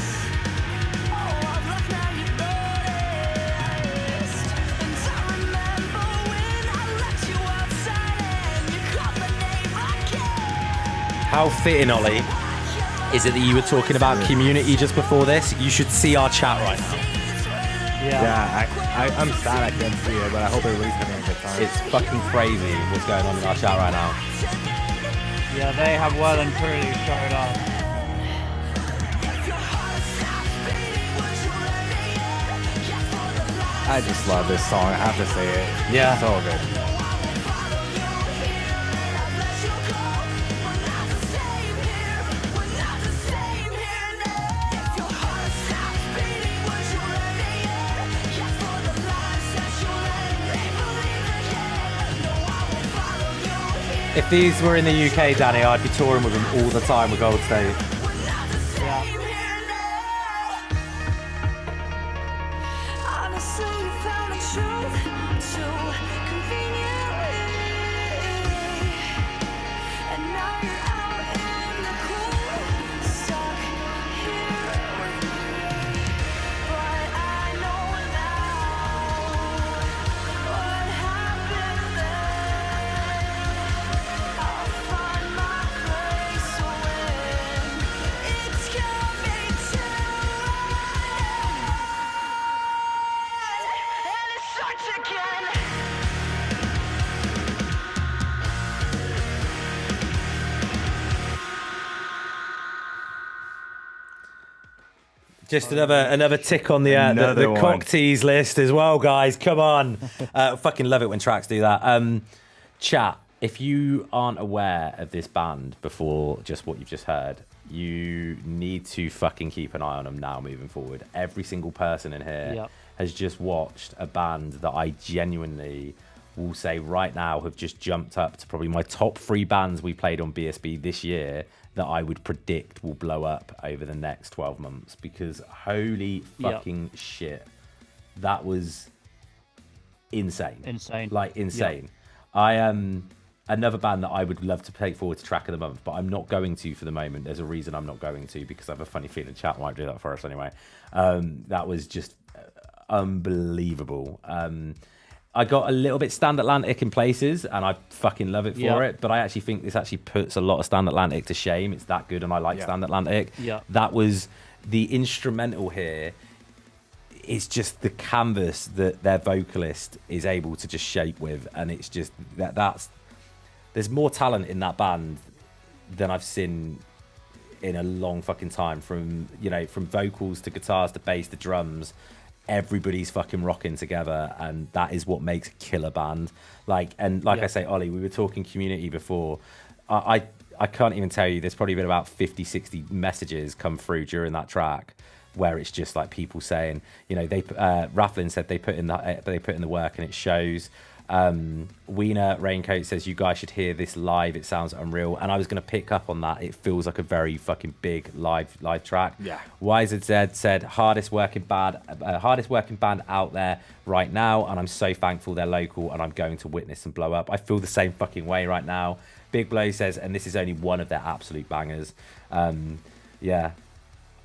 Oh, I've left now, you noticed. And I remember when I left you outside and you called my name again. How fitting, Ollie, is it that you were talking about community just before this? You should see our chat right now. Yeah, I'm sad I can't see it, but I hope everybody's having a good time. It's fucking crazy what's going on in our chat right now. Yeah, they have well and truly showed up. I just love this song. I have to say it. Yeah. So good. If these were in the UK, Danny, I'd be touring with them all the time with Gold State. Honestly, you found the truth so conveniently, and now you're out in the cold, stuck here with me. But I know now what happened then. I'll find my place when it's coming to and it starts again. Just another tick on the Another one. cocktease list as well, guys. Come on. Fucking love it when tracks do that. Chat, if you aren't aware of this band before just what you've just heard, you need to fucking keep an eye on them now moving forward. Every single person in here Yep. has just watched a band that I genuinely will say right now have just jumped up to probably my top 3 bands we played on BSB this year that I would predict will blow up over the next 12 months, because holy fucking shit, that was insane. Like insane. I am another band that I would love to take forward to track of the month, but I'm not going to for the moment. There's a reason I'm not going to, because I have a funny feeling chat might do that for us anyway. That was just unbelievable. I got a little bit Stand Atlantic in places, and I fucking love it for it. But I actually think this actually puts a lot of Stand Atlantic to shame. It's that good, and I like Stand Atlantic. Yeah. That was the instrumental here. It's just the canvas that their vocalist is able to just shape with, and it's just that's there's more talent in that band than I've seen in a long fucking time. From from vocals to guitars to bass to drums. Everybody's fucking rocking together, and that is what makes a killer band. I say, Ollie, we were talking community before. I can't even tell you, there's probably been about 50-60 messages come through during that track where it's just like people saying, they Rafflin said they put in the work, and it shows. Wiener Raincoat says, you guys should hear this live, it sounds unreal. And I was going to pick up on that. It feels like a very fucking big live track. YZZ said, hardest working band out there right now, and I'm so thankful they're local and I'm going to witness them blow up. I feel the same fucking way right now. Big Blow says, and this is only one of their absolute bangers.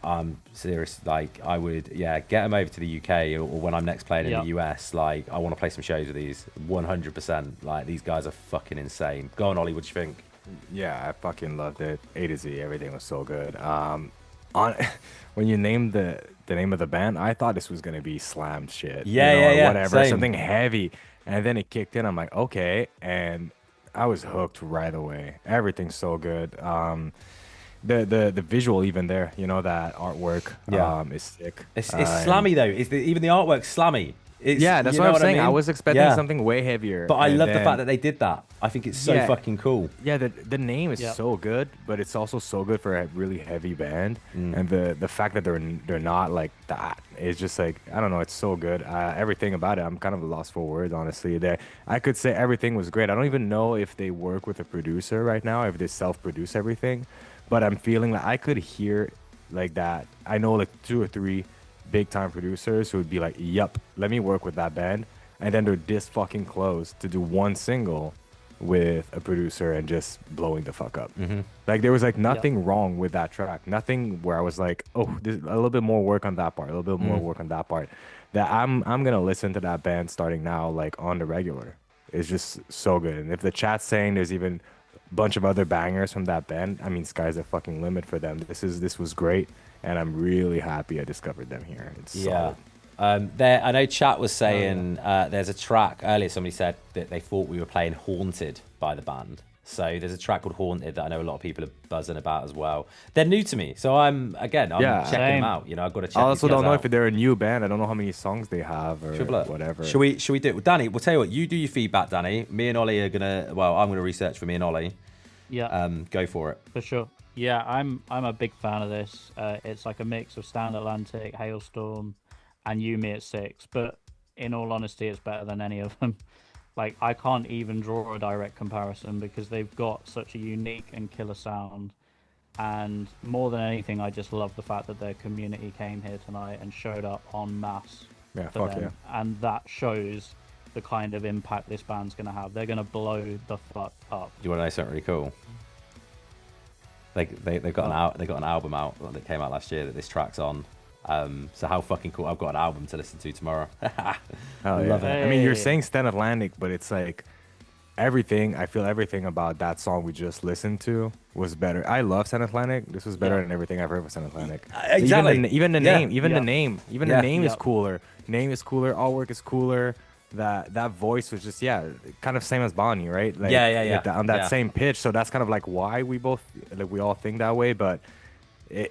I'm serious. I would, get them over to the UK, or when I'm next playing in the US. I want to play some shows with these 100%. These guys are fucking insane. Go on, Ollie. What do you think? Yeah, I fucking loved it. A to Z, everything was so good. When you named the name of the band, I thought this was gonna be slammed shit. Whatever, same. something heavy, and then it kicked in. I'm like, okay, and I was hooked right away. Everything's so good. The visual even there, that artwork is sick. It's slammy though. Even the artwork's slammy. That's what I'm saying. I was expecting Yeah. something way heavier. But I love the fact that they did that. I think it's so fucking cool. Yeah, the name is so good, but it's also so good for a really heavy band. And the fact that they're not like that is just like, I don't know, it's so good. Everything about it, I'm kind of lost for words, honestly. I could say everything was great. I don't even know if they work with a producer right now, if they self-produce everything. But I'm feeling like I could hear like that. I know like 2 or 3 big time producers who would be like, yup, let me work with that band. And then they're this fucking close to do one single with a producer and just blowing the fuck up. Like there was like nothing wrong with that track. Nothing where I was like, oh, there's a little bit more work on that part, a little bit more work on that part. That I'm gonna listen to that band starting now, like on the regular. It's just so good. And if the chat's saying there's even bunch of other bangers from that band, I mean, sky's the fucking limit for them. This was great, and I'm really happy I discovered them here. It's solid. I know chat was saying there's a track earlier, somebody said that they thought we were playing Haunted by the band. So there's a track called Haunted that I know a lot of people are buzzing about as well. They're new to me, so I'm checking them out. I've got to check. I also don't know out. if they're a new band. I don't know how many songs they have or whatever. Should we do it? Well, Danny, we'll tell you what. You do your feedback, Danny. Me and Ollie are gonna. Well, I'm gonna research for me and Ollie. Yeah. Go for it. For sure. Yeah, I'm a big fan of this. It's like a mix of Stand Atlantic, Hailstorm, and You Me at 6. But in all honesty, it's better than any of them. like I can't even draw a direct comparison because they've got such a unique and killer sound. And more than anything, I just love the fact that their community came here tonight and showed up en masse Yeah, for fuck them. And that shows the kind of impact this band's going to have. They're going to blow the fuck up. Do you want to know something really cool? They've got an album out that came out last year that this track's on. So how fucking cool! I've got an album to listen to tomorrow. Love it. I mean, you're Hey. saying Stand Atlantic, but it's like everything. I feel everything about that song we just listened to was better. I love Stand Atlantic. This was better Yeah. than everything I've heard with Stand Atlantic. Exactly. Even the Yeah. name, even Yeah. the name, even Yeah. the name is Yep. cooler. Name is cooler. Artwork is cooler. That voice was just kind of same as Bonnie, right? Like, Yeah. on that Yeah. same pitch. So that's kind of like why we all think that way, but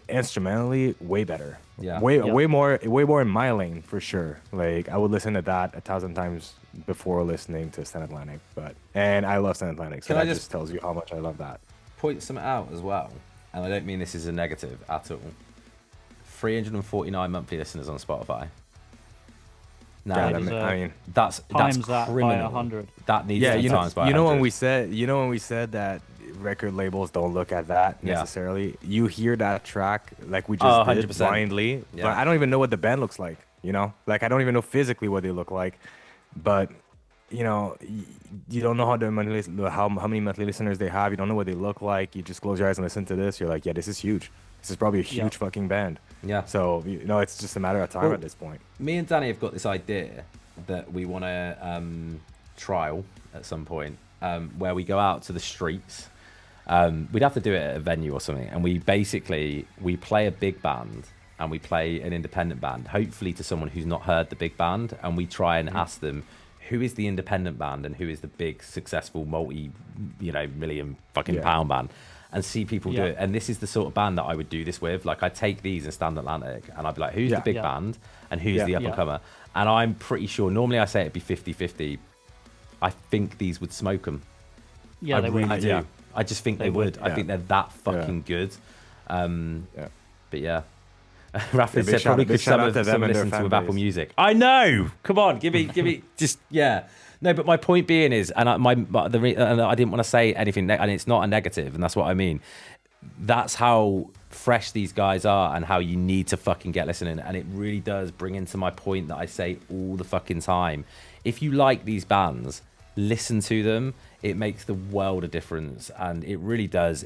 instrumentally way better. Yeah. Way more in my lane for sure. Like I would listen to that 1,000 times before listening to Stand Atlantic. And I love Stand Atlantic, so Can I that just- just tells you how much I love that. Point something out as well, and I don't mean this is a negative at all. 349 monthly listeners on Spotify. Now, Yeah, That is, I mean, that's times that by criminal. 100. That needs yeah, to be you know, times by you know when 100. we said that record labels don't look at that Yeah. necessarily. You hear that track like we just Oh, did 100%. blindly, Yeah. but I don't even know what the band looks like. You know, like I don't even know physically what they look like, but you know, you don't know how many monthly listeners they have. You don't know what they look like. You just close your eyes and listen to this. You're like, yeah, this is huge. This is probably a huge Yeah. fucking band. Yeah. So you know, it's just a matter of time Well, at this point. Me and Danny have got this idea that we want to trial at some point, where we go out to the streets. We'd have to do it at a venue or something, and we play a big band and we play an independent band, hopefully to someone who's not heard the big band, and we try and ask them who is the independent band and who is the big successful multi-million fucking Yeah. pound band, and see people do Yeah. it. And this is the sort of band that I would do this with. Like I'd take these and Stand Atlantic and I'd be like, who's Yeah. the big Yeah. band and who's Yeah. the up and Yeah. comer? And I'm pretty sure, normally I say it'd be 50-50. I think these would smoke them. Yeah, I they really would. do. Yeah. I just think they They would. would, I yeah. think they're that fucking good. Yeah. But yeah. Rafa big said shout- probably big because shout some out of to them them and their listen to fan with Apple base. Music. I know. Come on, give me, just yeah. No, but my point being is, and and I didn't want to say anything, and it's not a negative, and that's what I mean. That's how fresh these guys are, and how you need to fucking get listening, and it really does bring into my point that I say all the fucking time. If you like these bands, listen to them. It makes the world of difference, and it really does.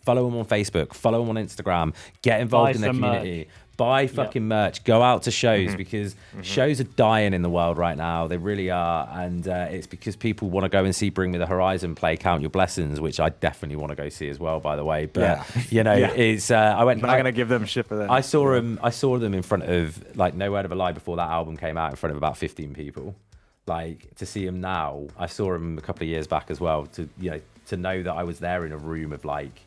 Follow them on Facebook, follow them on Instagram, get involved Buy in their some community. Buy fucking merch. Go out to shows because shows are dying in the world right now. They really are, and it's because people want to go and see Bring Me the Horizon play Count Your Blessings, which I definitely want to go see as well. By the way, but Yeah. you know, Yeah. it's I went. I'm not gonna give them shit for that. I saw them in front of, like, No Word of a Lie before that album came out, in front of about 15 people. Like, to see him now, I saw him a couple of years back as well. To know that I was there in a room of, like,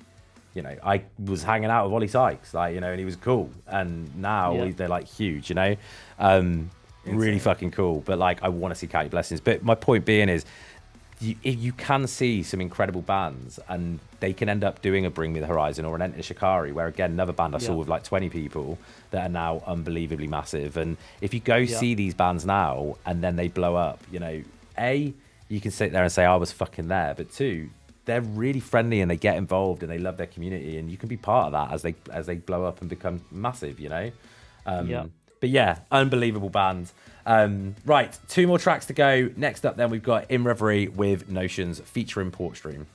you know, I was hanging out with Oli Sykes, like, you know, and he was cool. And now Yeah. they're like huge, you know, really fucking cool. But like, I want to see Count Your Blessings. But my point being is, you can see some incredible bands, and they can end up doing a Bring Me the Horizon or an Enter Shikari, where again, another band I saw Yeah. with like 20 people that are now unbelievably massive. And if you go see these bands now and then they blow up, you know, A, you can sit there and say I was fucking there, but two, they're really friendly and they get involved and they love their community, and you can be part of that as they blow up and become massive, you know. But yeah, unbelievable band. Right, 2 more tracks to go. Next up then we've got In Reverie with Notions featuring Portstream.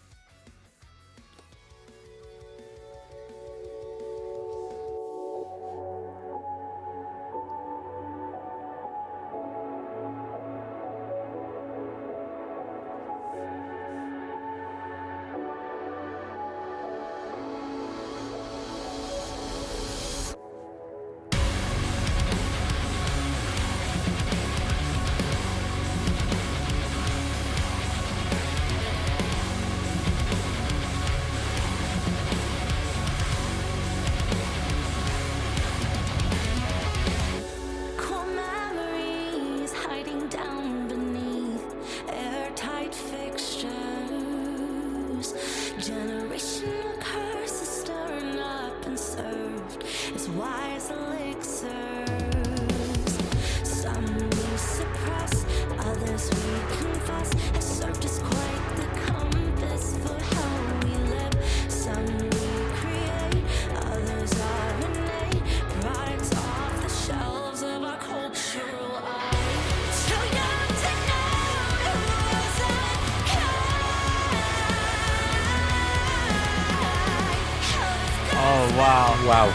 Wow. Wow.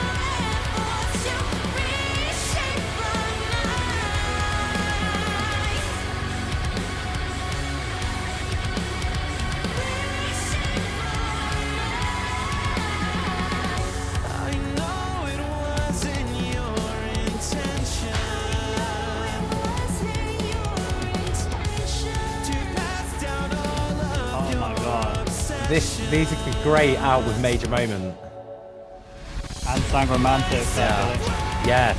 I know it wasn't your intention. To pass down all of Oh my god. These are great out with Major Moment. And sang romantic. Actually. Yeah.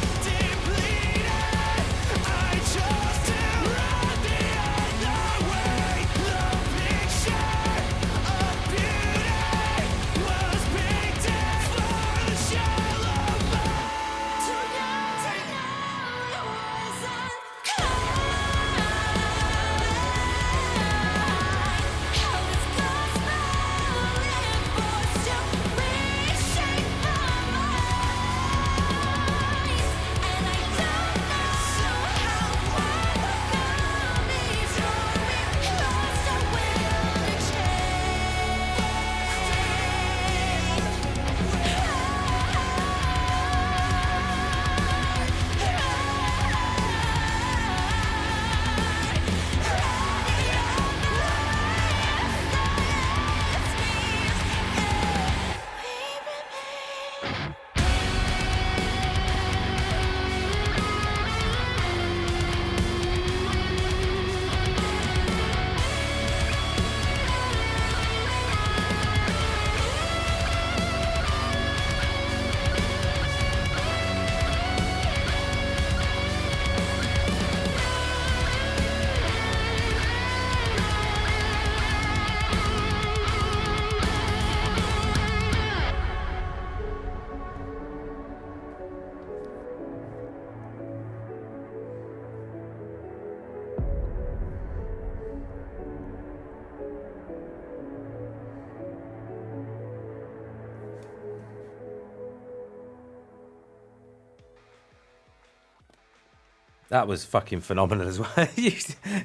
That was fucking phenomenal as well.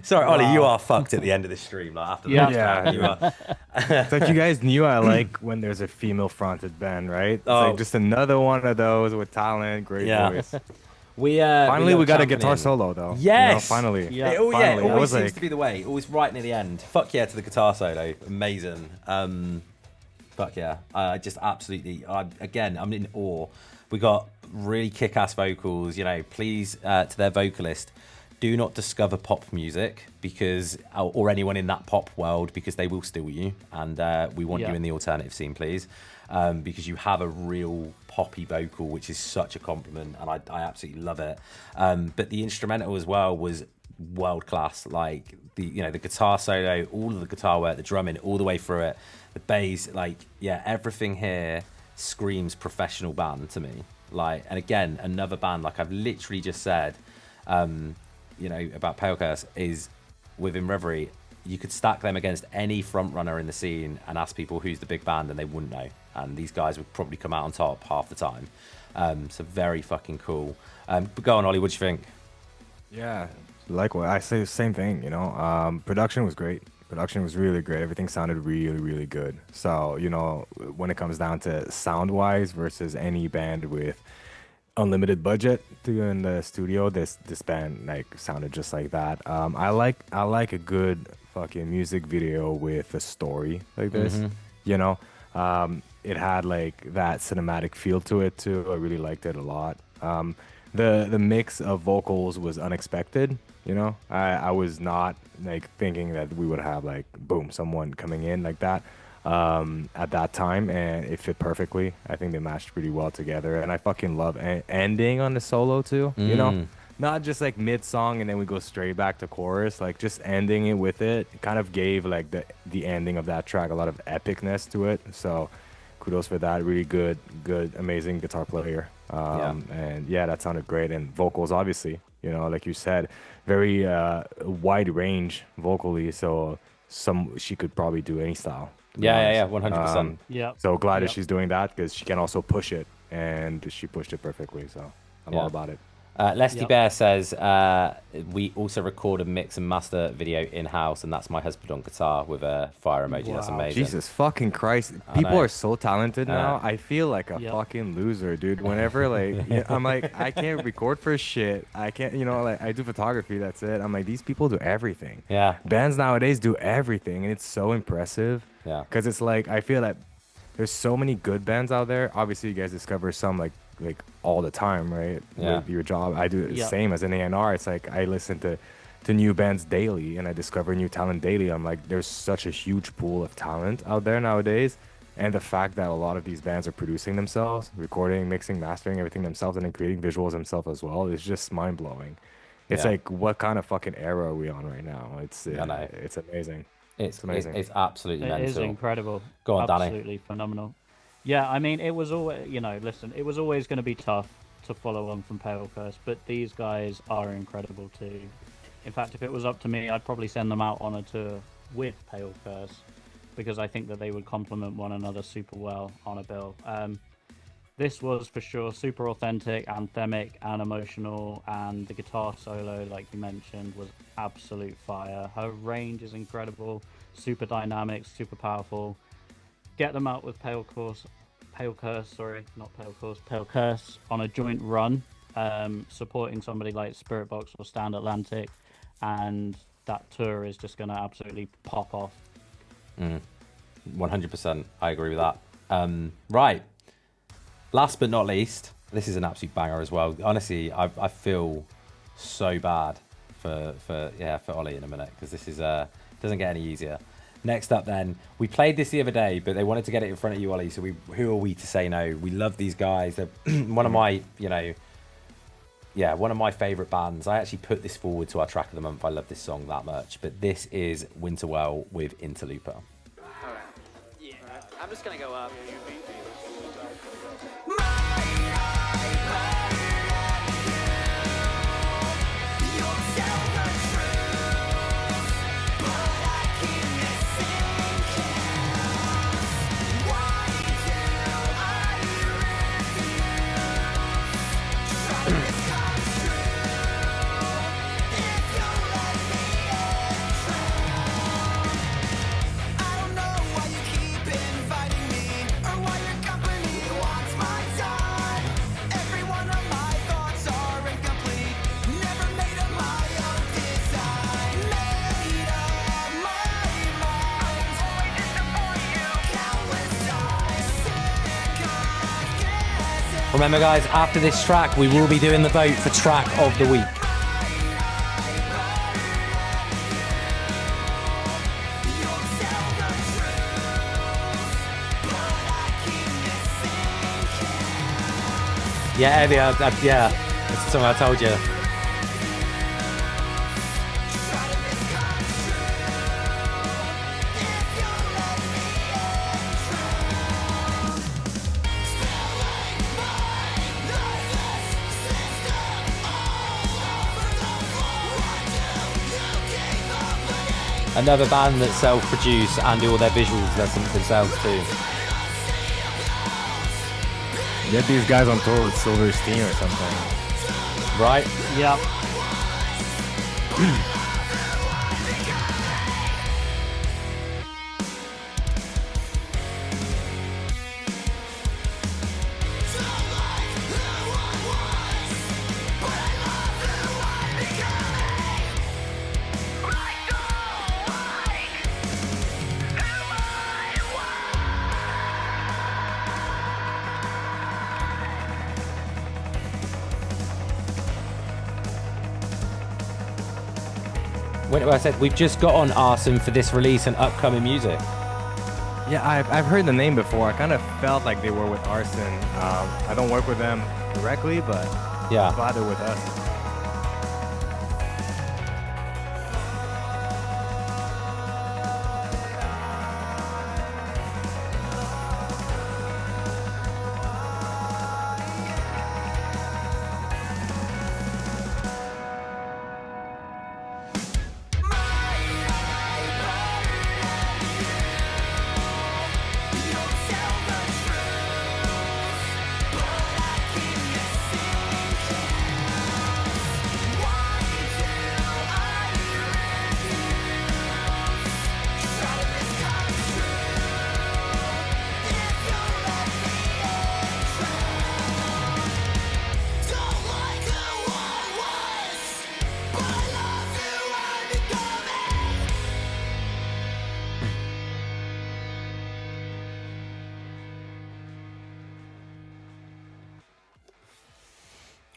Sorry, Ollie, you are fucked at the end of the stream. Like after Yeah. the Yeah. you are. It's like you guys knew I like when there's a female fronted band, right? It's Oh. like just another one of those with talent, great Yeah. voice. Finally, We got a guitar solo though. Yes. Finally. Yeah. It Finally. I always was seems like- to be the way. Always right near the end. Fuck yeah to the guitar solo. Amazing. Fuck yeah. I just absolutely. Again, I'm in awe. We got really kick-ass vocals. You know, please to their vocalist, do not discover pop music because or anyone in that pop world because they will steal you. And we want you in the alternative scene, please, because you have a real poppy vocal, which is such a compliment, and I absolutely love it. But the instrumental as well was world class. Like the guitar solo, all of the guitar work, the drumming, all the way through it, the bass, like everything here screams professional band to me. Like, and again, another band like I've literally just said, about Pale Curse is within Reverie. You could stack them against any front runner in the scene and ask people who's the big band and they wouldn't know. And these guys would probably come out on top half the time. So very fucking cool. But go on, Ollie, what do you think? Yeah, likewise. I say the same thing, Production was great. Production was really great. Everything sounded really, really good. So, when it comes down to sound-wise versus any band with unlimited budget to go in the studio, this band sounded just like that. I like a good fucking music video with a story like this. It had that cinematic feel to it too. I really liked it a lot. The mix of vocals was unexpected. I was not thinking that we would have boom, someone coming in like that at that time, and it fit perfectly. I think they matched pretty well together, and I fucking love ending on the solo too. Not just mid song and then we go straight back to chorus, just ending it with it kind of gave the ending of that track a lot of epicness to it. So kudos for that. Really good, amazing guitar player. And that sounded great. And vocals, obviously, like you said, very wide range vocally. So she could probably do any style. 100%. Yeah. So glad that she's doing that because she can also push it, and she pushed it perfectly. So I'm all about it. Leslie Yep. Bear says we also record and mix and master video in house, and that's my husband on guitar with a fire emoji. That's Wow. amazing. Jesus fucking Christ. I People know. are so talented now. I feel like a Yep. fucking loser, dude. Whenever I'm like, I can't record for shit. I can't, like I do photography, that's it. I'm like, these people do everything. Yeah. Bands nowadays do everything, and it's so impressive. Yeah. Because it's like, I feel that there's so many good bands out there. Obviously, you guys discover some like all the time, right? Yeah. With your job. I do the Yep. same as an A&R. It's like I listen to new bands daily, and I discover new talent daily. I'm like, there's such a huge pool of talent out there nowadays, and the fact that a lot of these bands are producing themselves, recording, mixing, mastering everything themselves, and then creating visuals themselves as well is just mind blowing. It's Yeah. like, what kind of fucking era are we on right now? It's I know. it's amazing. It's amazing. It's absolutely It is mental. incredible. Go on, Danny. Absolutely phenomenal. Yeah, I mean, it was always, listen, it was always going to be tough to follow on from Pale Curse, but these guys are incredible too. In fact, if it was up to me, I'd probably send them out on a tour with Pale Curse, because I think that they would complement one another super well on a bill. This was for sure super authentic, anthemic, and emotional, and the guitar solo, like you mentioned, was absolute fire. Her range is incredible, super dynamic, super powerful. Get them out with Pale Curse on a joint run, supporting somebody like Spirit Box or Stand Atlantic, and that tour is just going to absolutely pop off. 100%. I agree with that. Right. Last but not least, this is an absolute banger as well. Honestly, I feel so bad for Oli in a minute, because this is doesn't get any easier. Next up, then, we played this the other day, but they wanted to get it in front of you, Oli. So who are we to say no? We love these guys. They're one of my, one of my favorite bands. I actually put this forward to our track of the month. I love this song that much. But this is Winterwell with Interlooper. Yeah, I'm just gonna go up. Remember, guys, after this track, we will be doing the vote for track of the week. Yeah, Evie, yeah, that's the song I told you. Another band that self-produce and do all their visuals themselves too. Get these guys on tour with Silverstein or something. Right? Yep. When I said we've just got on Arson for this release and upcoming music. Yeah, I've heard the name before. I kind of felt like they were with Arson. I don't work with them directly, but Yeah. I'm glad they're with us.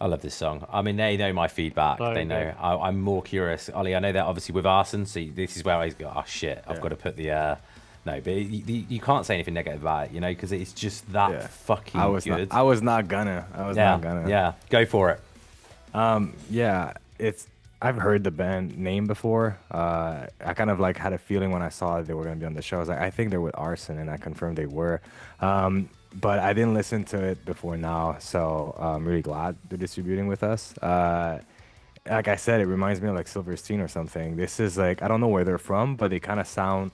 I love this song. I mean, they know my feedback. So they know. I'm more curious. Ollie, I know that obviously with Arson, so this is where I go, oh shit, I've got to put the... No, but you can't say anything negative about it, you know, because it's just that fucking good. I was not gonna. Yeah, go for it. I've heard the band name before. I kind of like had a feeling when I saw they were gonna be on the show. I was like, I think they're with Arson, and I confirmed they were. But I didn't listen to it before now, so I'm really glad they're distributing with us. Like I said, it reminds me of like Silverstein or something. This is like, I don't know where they're from, but they kind of sound,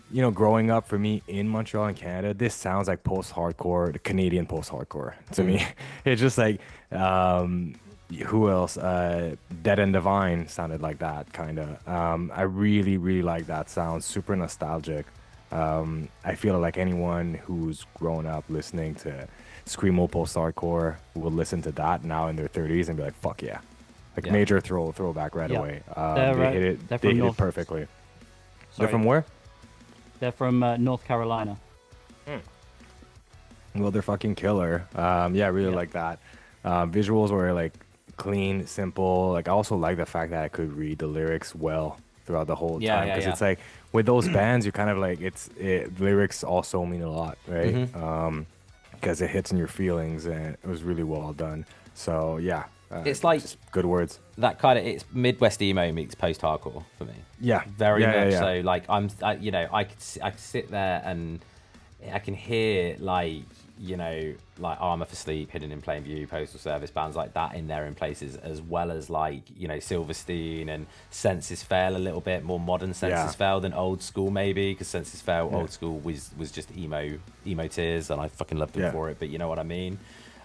you know, growing up for me in Montreal and Canada, this sounds like post-hardcore, the Canadian post-hardcore to me. It's just like, who else? Dead and Divine sounded like that, kind of. I really, really like that sound, super nostalgic. I feel like anyone who's grown up listening to screamo post-hardcore will listen to that now in their 30s and be like, fuck yeah. Like major throwback right away. They hit it perfectly. They're from where? They're from North Carolina. Well, they're fucking killer. I really like that. Visuals were like clean, simple. Like I also like the fact that I could read the lyrics well throughout the whole time, because it's like with those bands, you kind of like lyrics also mean a lot, right? Because it hits in your feelings, and it was really well done. So yeah, it's like just good words. That kind of, it's Midwest emo meets post-hardcore for me. Yeah, very much so. Like I could sit there and I can hear like Armour for Sleep, Hidden in Plain View, Postal Service, bands like that in there in places, as well as like, Silverstein and Senses Fail, a little bit more modern Senses Fail than old school maybe, because Senses Fail old school was just emo tears, and I fucking loved them for it, but you know what I mean.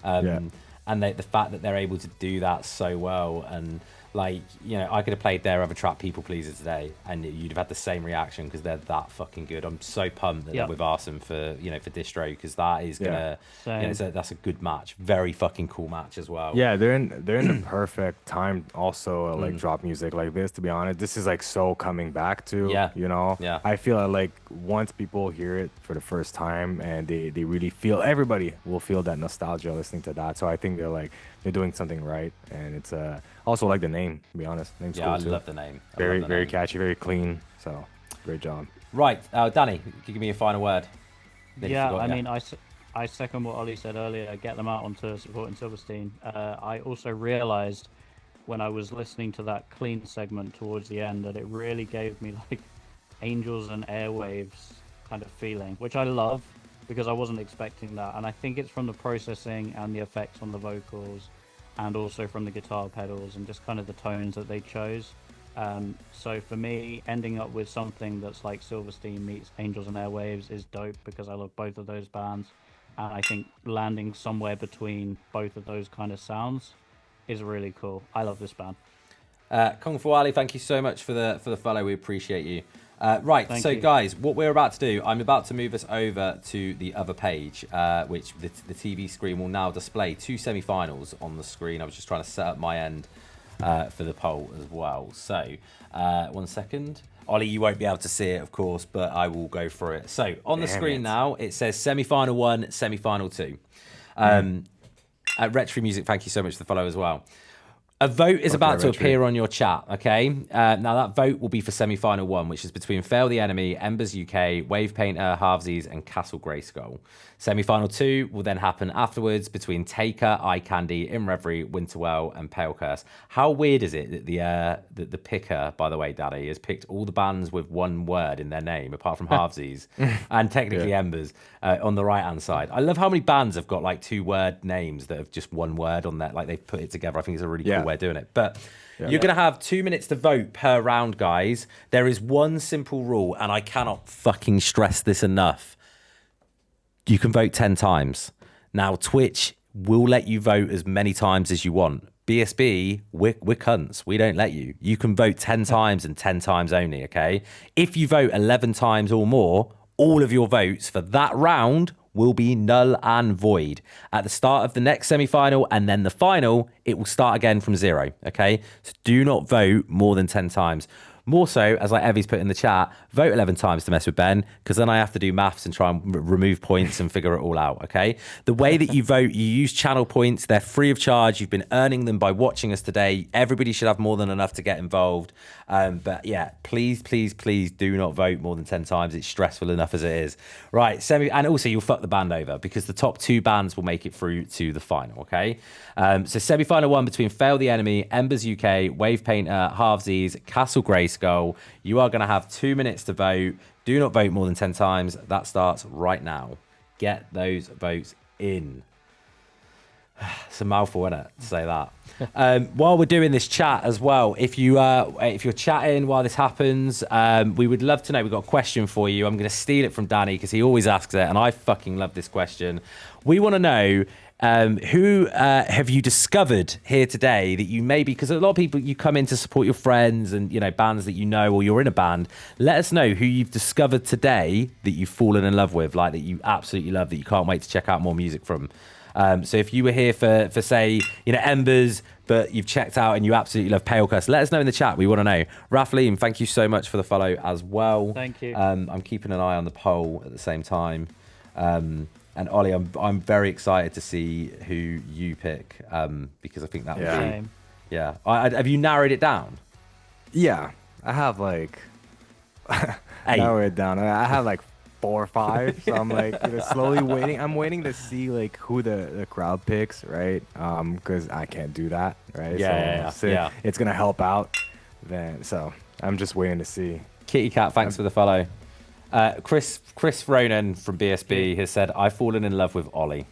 And the fact that they're able to do that so well, and like, I could have played their other track, People Pleaser, today, and you'd have had the same reaction, because they're that fucking good. I'm so pumped that they're with Arson for for Distro, because that is gonna that's a good match, very fucking cool match as well. Yeah, they're in the perfect time also, like drop music like this. To be honest, this is like so coming back to I feel like once people hear it for the first time and they really feel, everybody will feel that nostalgia listening to that. So I think they're doing something right, and it's also like the name, to be honest. Name's cool too. I love the name. Very catchy, very clean. So great job. Right, Danny, can you give me a final word? I second what Ollie said earlier. Get them out onto supporting Silverstein. I also realized when I was listening to that clean segment towards the end that it really gave me like Angels and Airwaves kind of feeling, which I love, because I wasn't expecting that. And I think it's from the processing and the effects on the vocals, and also from the guitar pedals and just kind of the tones that they chose. So for me, ending up with something that's like Silverstein meets Angels and Airwaves is dope, because I love both of those bands. And I think landing somewhere between both of those kind of sounds is really cool. I love this band. Kung Fu Ali, thank you so much for the follow. We appreciate you. Thank you. Guys, what we're about to do, I'm about to move us over to the other page, which the TV screen will now display 2 semi-finals on the screen. I was just trying to set up my end for the poll as well. So, 1 second. Ollie, you won't be able to see it, of course, but I will go for it. So, on the screen now, it says semi-final 1, semi-final 2. Retro Music, thank you so much for the follow as well. A vote is about to appear on your chat, okay? Now, that vote will be for semi-final 1, which is between Fail the Enemy, Embers UK, Wave Painter, Halvesies, and Castle Grayskull. Semi-final 2 will then happen afterwards between Taker, Eye Candy, In Reverie, Winterwell, and Pale Curse. How weird is it that the picker, by the way, Daddy, has picked all the bands with one word in their name, apart from Halvesies, and technically Embers, on the right-hand side? I love how many bands have got like 2-word names that have just one word on that, like they've put it together. I think it's a really cool way of doing it. But you're going to have 2 minutes to vote per round, guys. There is one simple rule, and I cannot fucking stress this enough. You can vote 10 times. Now, Twitch will let you vote as many times as you want. BSB, we're cunts. We don't let you. You can vote 10 times and 10 times only, okay? If you vote 11 times or more, all of your votes for that round will be null and void. At the start of the next semi-final and then the final, it will start again from 0, okay? So do not vote more than 10 times. More so, as like Evie's put in the chat, vote 11 times to mess with Ben, because then I have to do maths and try and remove points and figure it all out, okay? The way that you vote, you use channel points. They're free of charge. You've been earning them by watching us today. Everybody should have more than enough to get involved. But yeah, please do not vote more than 10 times. It's stressful enough as it is. Right, and also you'll fuck the band over because the top 2 bands will make it through to the final, okay? So semi-final 1 between Fail the Enemy, Embers UK, Wave Painter, Halvesies, Castle Grayskull. You are going to have 2 minutes to vote. Do not vote more than 10 times. That starts right now. Get those votes in. It's a mouthful, isn't it, to say that? While we're doing this chat as well, if you're chatting while this happens, we would love to know. We've got a question for you. I'm going to steal it from Danny because he always asks it, and I fucking love this question. We want to know who have you discovered here today that you maybe, because a lot of people, you come in to support your friends and, you know, bands that you know, or you're in a band. Let us know who you've discovered today that you've fallen in love with, like that you absolutely love, that you can't wait to check out more music from. So if you were here for say, you know, Embers, but you've checked out and you absolutely love Pale Cuss, let us know in the chat. We want to know. Rafaleem, thank you so much for the follow as well. Thank you. I'm keeping an eye on the poll at the same time. And Ollie, I'm very excited to see who you pick because I think that would be... Yeah. Have you narrowed it down? Yeah, I have like... narrowed it down. I have like 4 or 5, so I'm like slowly waiting. I'm waiting to see like who the crowd picks, right? Because I can't do that, right? So it's gonna help out then. So I'm just waiting to see. Kitty Cat, thanks for the follow. Chris Ronan from BSB has said, I've fallen in love with Ollie.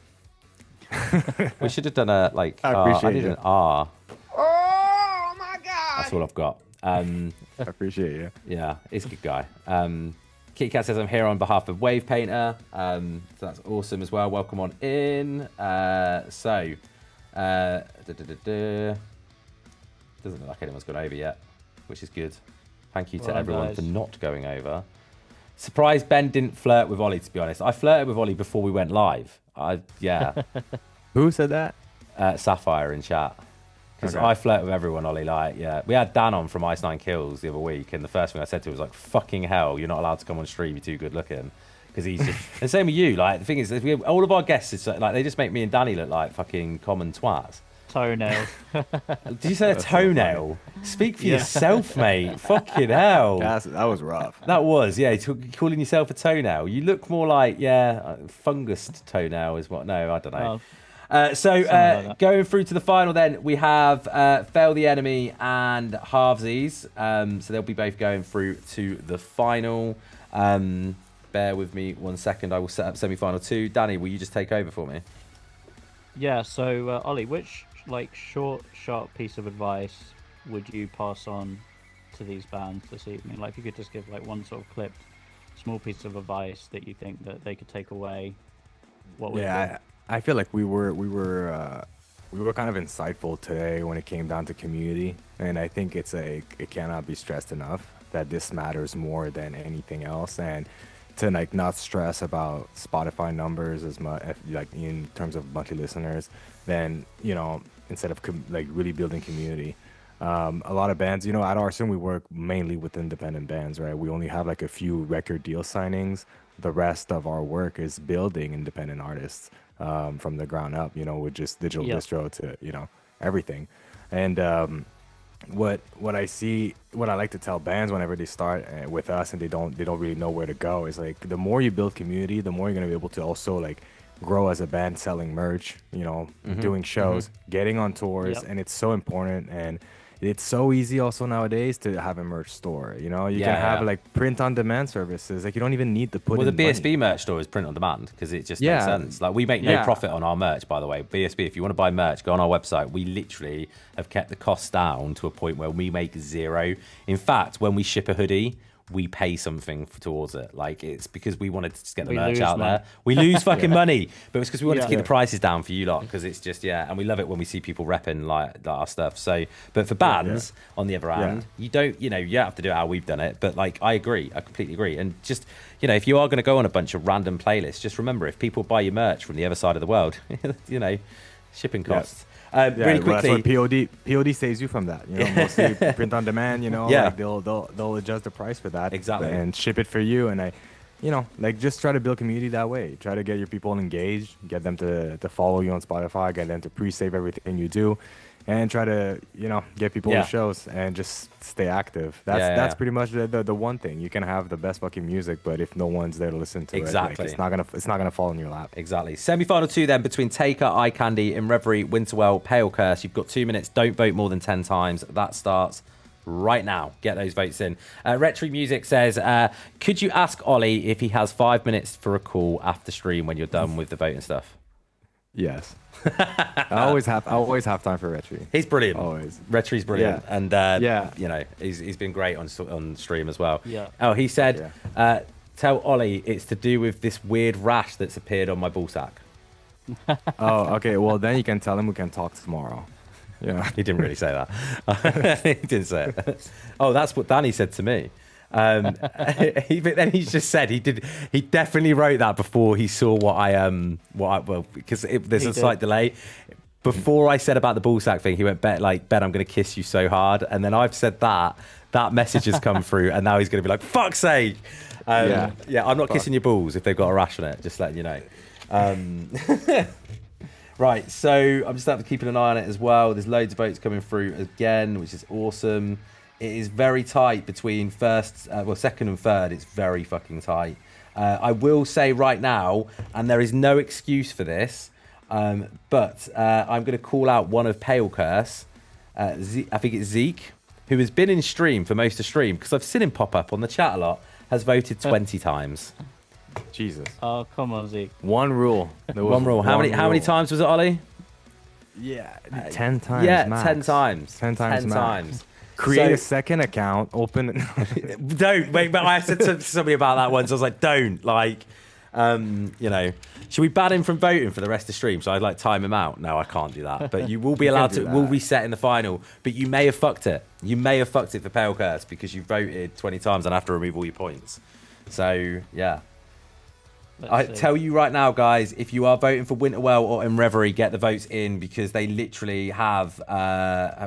We should have done a like. I did an R. Oh my god! That's all I've got. I appreciate you. Yeah, he's a good guy. Kitty Cat says, I'm here on behalf of Wave Painter. So that's awesome as well. Welcome on in. Doesn't look like anyone's gone over yet, which is good. Thank you to everyone for not going over. Surprised Ben didn't flirt with Ollie, to be honest. I flirted with Ollie before we went live. Who said that? Sapphire in chat. Because Okay. I flirt with everyone, Ollie. Like, yeah. We had Dan on from Ice 9 Kills the other week, and the first thing I said to him was like, fucking hell, you're not allowed to come on stream, you're too good looking. Because he's just... And same with you. Like, the thing is, all of our guests, is like, they just make me and Danny look like fucking common twats. Toenail. Did you say a toenail? Speak for yourself, mate. Fucking hell. That was rough. That was, yeah. Calling yourself a toenail. You look more like, fungus toenail is what. No, I don't know. Going through to the final, then we have Fail the Enemy and Halvesies. So they'll be both going through to the final. Bear with me 1 second. I will set up semi-final 2. Danny, will you just take over for me? Yeah. So Ollie, which like short, sharp piece of advice would you pass on to these bands this evening? Like, if you could just give like one sort of clipped, small piece of advice that you think that they could take away, what would it be? I feel like we were kind of insightful today when it came down to community, and I think it cannot be stressed enough that this matters more than anything else, and to like not stress about Spotify numbers as much, like in terms of monthly listeners, then instead of like really building community. A lot of bands, at Arson, we work mainly with independent bands, right? We only have like a few record deal signings. The rest of our work is building independent artists from the ground up, with just digital distro to, everything. And what I like to tell bands whenever they start with us and they don't really know where to go is like, the more you build community, the more you're going to be able to also like grow as a band, selling merch, doing shows, getting on tours. And it's so important, and it's so easy also nowadays to have a merch store. You can have like print on demand services. Like, you don't even need to put the in BSB money. merch store is print on demand because it just makes sense. Like, we make no profit on our merch, by the way. BSB, if you want to buy merch, go on our website. We literally have kept the costs down to a point where we make zero. In fact, when we ship a hoodie, we pay something towards it. Like, it's because we wanted to just get the merch out there. We lose fucking money, but it's because we wanted to keep the prices down for you lot, because it's just, and we love it when we see people repping like our stuff. So, but for bands, on the other hand, you don't, you have to do it how we've done it. But like, I agree, I completely agree. And just, if you are going to go on a bunch of random playlists, just remember, if people buy your merch from the other side of the world, shipping costs. Really well, quickly. that's what POD saves you from that. You know, mostly print on demand. You know, Yeah. like they'll adjust the price for that Exactly. and ship it for you. And like just try to build community that way. Try to get your people engaged, get them to follow you on Spotify, get them to pre-save everything you do, and try to get people to shows and just stay active. That's pretty much the one thing. You can have the best fucking music, but if no one's there to listen to it, like, it's not gonna fall in your lap. Exactly. Semi-final 2 then between Taker, Eye Candy, In Reverie, Winterwell, Pale Curse. You've got 2 minutes. Don't vote more than 10 times. That starts right now. Get those votes in. Retry Music says, could you ask Oli if he has 5 minutes for a call after stream when you're done with the voting stuff? Yes. I always have time for Retry. He's brilliant. Always. Retry's brilliant. Yeah. And he's been great on stream as well. Yeah. Oh, he said, tell Oli it's to do with this weird rash that's appeared on my ballsack. Oh, okay. Well, then you can tell him we can talk tomorrow. Yeah. He didn't really say that. He didn't say it. Oh, that's what Danny said to me. But then he's just said he definitely wrote that before he saw because there's a slight delay. Before I said about the ballsack thing, he went, Ben, I'm going to kiss you so hard. And then I've said that message has come through, and now he's going to be like, fuck's sake. I'm not kissing your balls if they've got a rash on it, just letting you know. Right, so I'm just keeping an eye on it as well. There's loads of votes coming through again, which is awesome. It is very tight between second and third. It's very fucking tight. I will say right now, and there is no excuse for this, but I'm going to call out one of Pale Curse. I think it's Zeke, who has been in stream for most of stream, because I've seen him pop up on the chat a lot, has voted 20 times. Jesus. Oh, come on, Zeke. One rule. One rule. How many times was it, Ollie? Yeah, 10 times. Yeah, max. 10 times. 10 times. 10 times. Create a second account, open it. Don't wait, but I said to somebody about that once. I was like, don't should we ban him from voting for the rest of the stream? So I'd time him out. No, I can't do that. But you will be allowed to. We'll reset in the final. But you may have fucked it. You may have fucked it for Pale Curse because you voted 20 times and have to remove all your points. So yeah. I tell you right now, guys, if you are voting for Winterwell or In Reverie, get the votes in, because they literally have.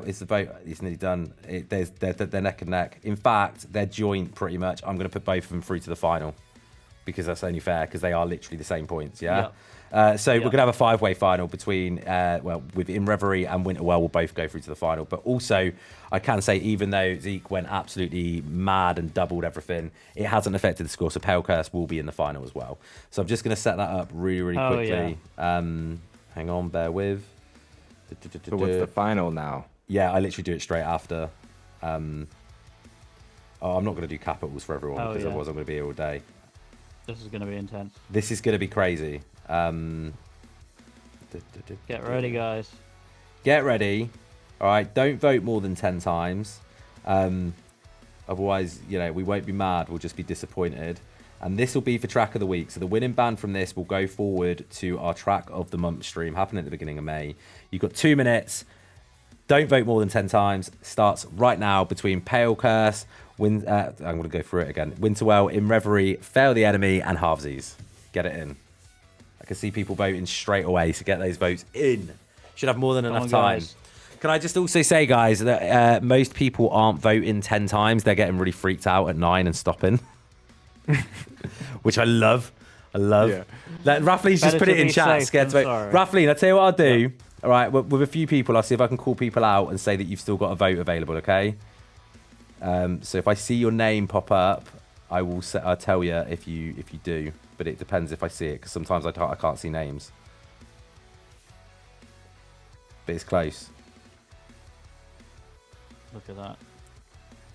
Is the vote? It's nearly done. They're neck and neck. In fact, they're joint pretty much. I'm going to put both of them through to the final, because that's only fair, because they are literally the same points. Yeah. We're going to have a 5-way final between, with In Reverie and Winterwell will both go through to the final. But also, I can say, even though Zeke went absolutely mad and doubled everything, it hasn't affected the score. So Pale Curse will be in the final as well. So I'm just going to set that up really, really quickly. Yeah. Hang on, bear with. So what's the final now? Yeah, I literally do it straight after. I'm not going to do capitals for everyone, because otherwise I'm going to be here all day. This is going to be intense. This is going to be crazy. Get ready, guys. Get ready. All right, don't vote more than 10 times. Otherwise, we won't be mad. We'll just be disappointed. And this will be for track of the week. So the winning band from this will go forward to our track of the month stream, happening at the beginning of May. You've got 2 minutes. Don't vote more than 10 times. Starts right now between Pale Curse, I'm going to go through it again. Winterwell, In Reverie, Fail the Enemy, and Halvesies. Get it in. I can see people voting straight away, so get those votes in. Should have more than enough time. Guys. Can I just also say, guys, that most people aren't voting 10 times. They're getting really freaked out at 9 and stopping. Which I love. Yeah. Raffley's just put it in chat. Scared to vote. Raffley, I'll tell you what I'll do. Yeah. All right, with a few people, I'll see if I can call people out and say that you've still got a vote available, okay? So if I see your name pop up, I'll tell you if you do. But it depends if I see it, because sometimes I can't see names. But it's close. Look at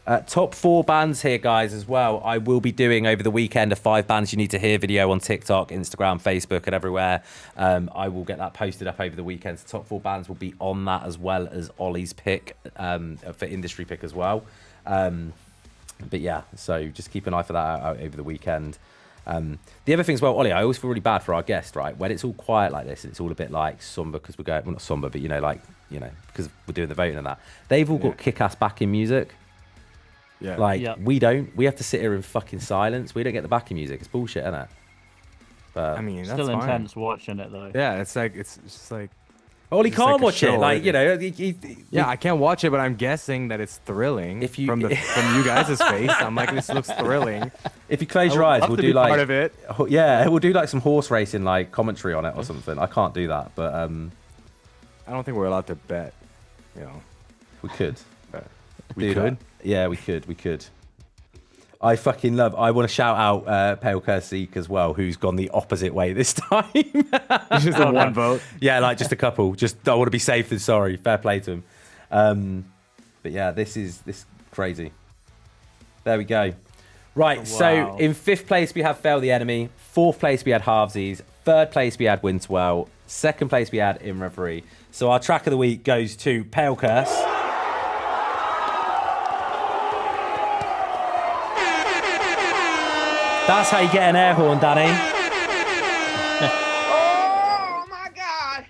that. Top 4 bands here, guys, as well. I will be doing over the weekend a 5 bands you need to hear video on TikTok, Instagram, Facebook, and everywhere. I will get that posted up over the weekend. So top 4 bands will be on that, as well as Ollie's pick for industry pick as well. But yeah, so just keep an eye for that out over the weekend. The other thing as well, Ollie, I always feel really bad for our guest, right? When it's all quiet like this, and it's all a bit like somber, because we're going, well, not somber, but because we're doing the voting and that. They've all got kick-ass backing music. Yeah. We don't. We have to sit here in fucking silence. We don't get the backing music. It's bullshit, isn't it? But I mean, that's still fine. Intense watching it though. Yeah, it's just like Well, he It's can't like a watch it. show, Like, right? you know, Yeah, I can't watch it, but I'm guessing that it's thrilling. If you- from you guys' face, I'm like, this looks thrilling. if you close I your would eyes, love we'll to do be like part of it. Yeah, we'll do like some horse racing, like commentary on it or something. I can't do that, but I don't think we're allowed to bet. You know, we could. we Do could. that. Yeah, we could. I fucking love. I want to shout out Pale Kerseek as well, who's gone the opposite way this time. It's just a one vote. Yeah, like just a couple. Just I want to be safe than sorry. Fair play to him. But yeah, this crazy. There we go. Right, so Wow. in 5th place we have Fail the Enemy. 4th place we had Halvesies. 3rd place we had Wintwell. 2nd place we had In Reverie. So our track of the week goes to Pale Curse. That's how you get an air horn, Danny. Oh my god!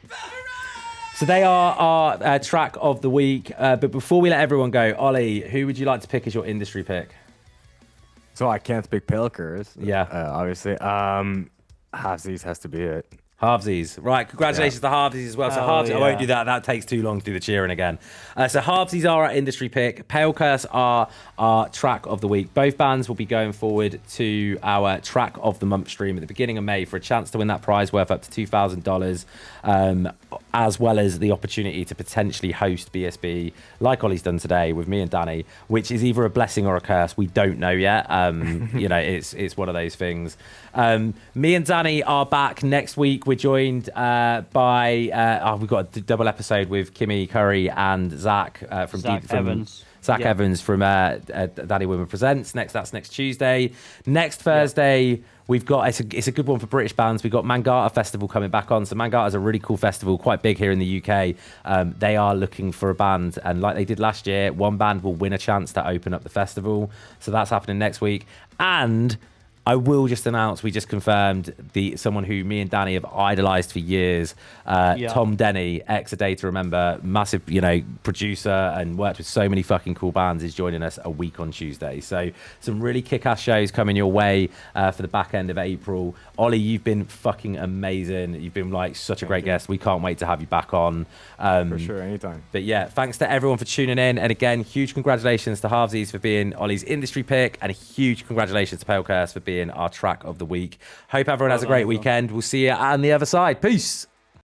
So they are our track of the week. But before we let everyone go, Ollie, who would you like to pick as your industry pick? So I can't pick Pelkers. Yeah. Obviously. Halvesies has to be it. Halvesies. Right, congratulations to Halvesies as well. So Oh, Halvesies, I won't yeah. do that. That takes too long to do the cheering again. So Halvesies are our industry pick. Pale Curse are our track of the week. Both bands will be going forward to our track of the month stream at the beginning of May for a chance to win that prize worth up to $2,000, as well as the opportunity to potentially host BSB like Ollie's done today with me and Danny, which is either a blessing or a curse. We don't know yet. You know, it's one of those things. Me and Danny are back next week. We're joined by we've got a double episode with Kimmy Curry and Zach from Zach Evans. Zach Yeah. Evans from Daddy Women Presents. That's next Tuesday. Next Thursday, we've got it's a good one for British bands. We've got Mangata Festival coming back on. So Mangata is a really cool festival, quite big here in the UK. They are looking for a band, and like they did last year, one band will win a chance to open up the festival. So that's happening next week. And I will just announce, we just confirmed someone who me and Danny have idolized for years, Tom Denny, ex A Day to Remember, massive, producer and worked with so many fucking cool bands, is joining us a week on Tuesday. So some really kick-ass shows coming your way for the back end of April. Ollie, you've been fucking amazing. You've been like such a great guest. We can't wait to have you back on. For sure, anytime. But yeah, thanks to everyone for tuning in. And again, huge congratulations to Halvesies for being Ollie's industry pick, and a huge congratulations to Pale Curse for being our track of the week. Hope everyone has a great weekend. We'll see you on the other side. Peace.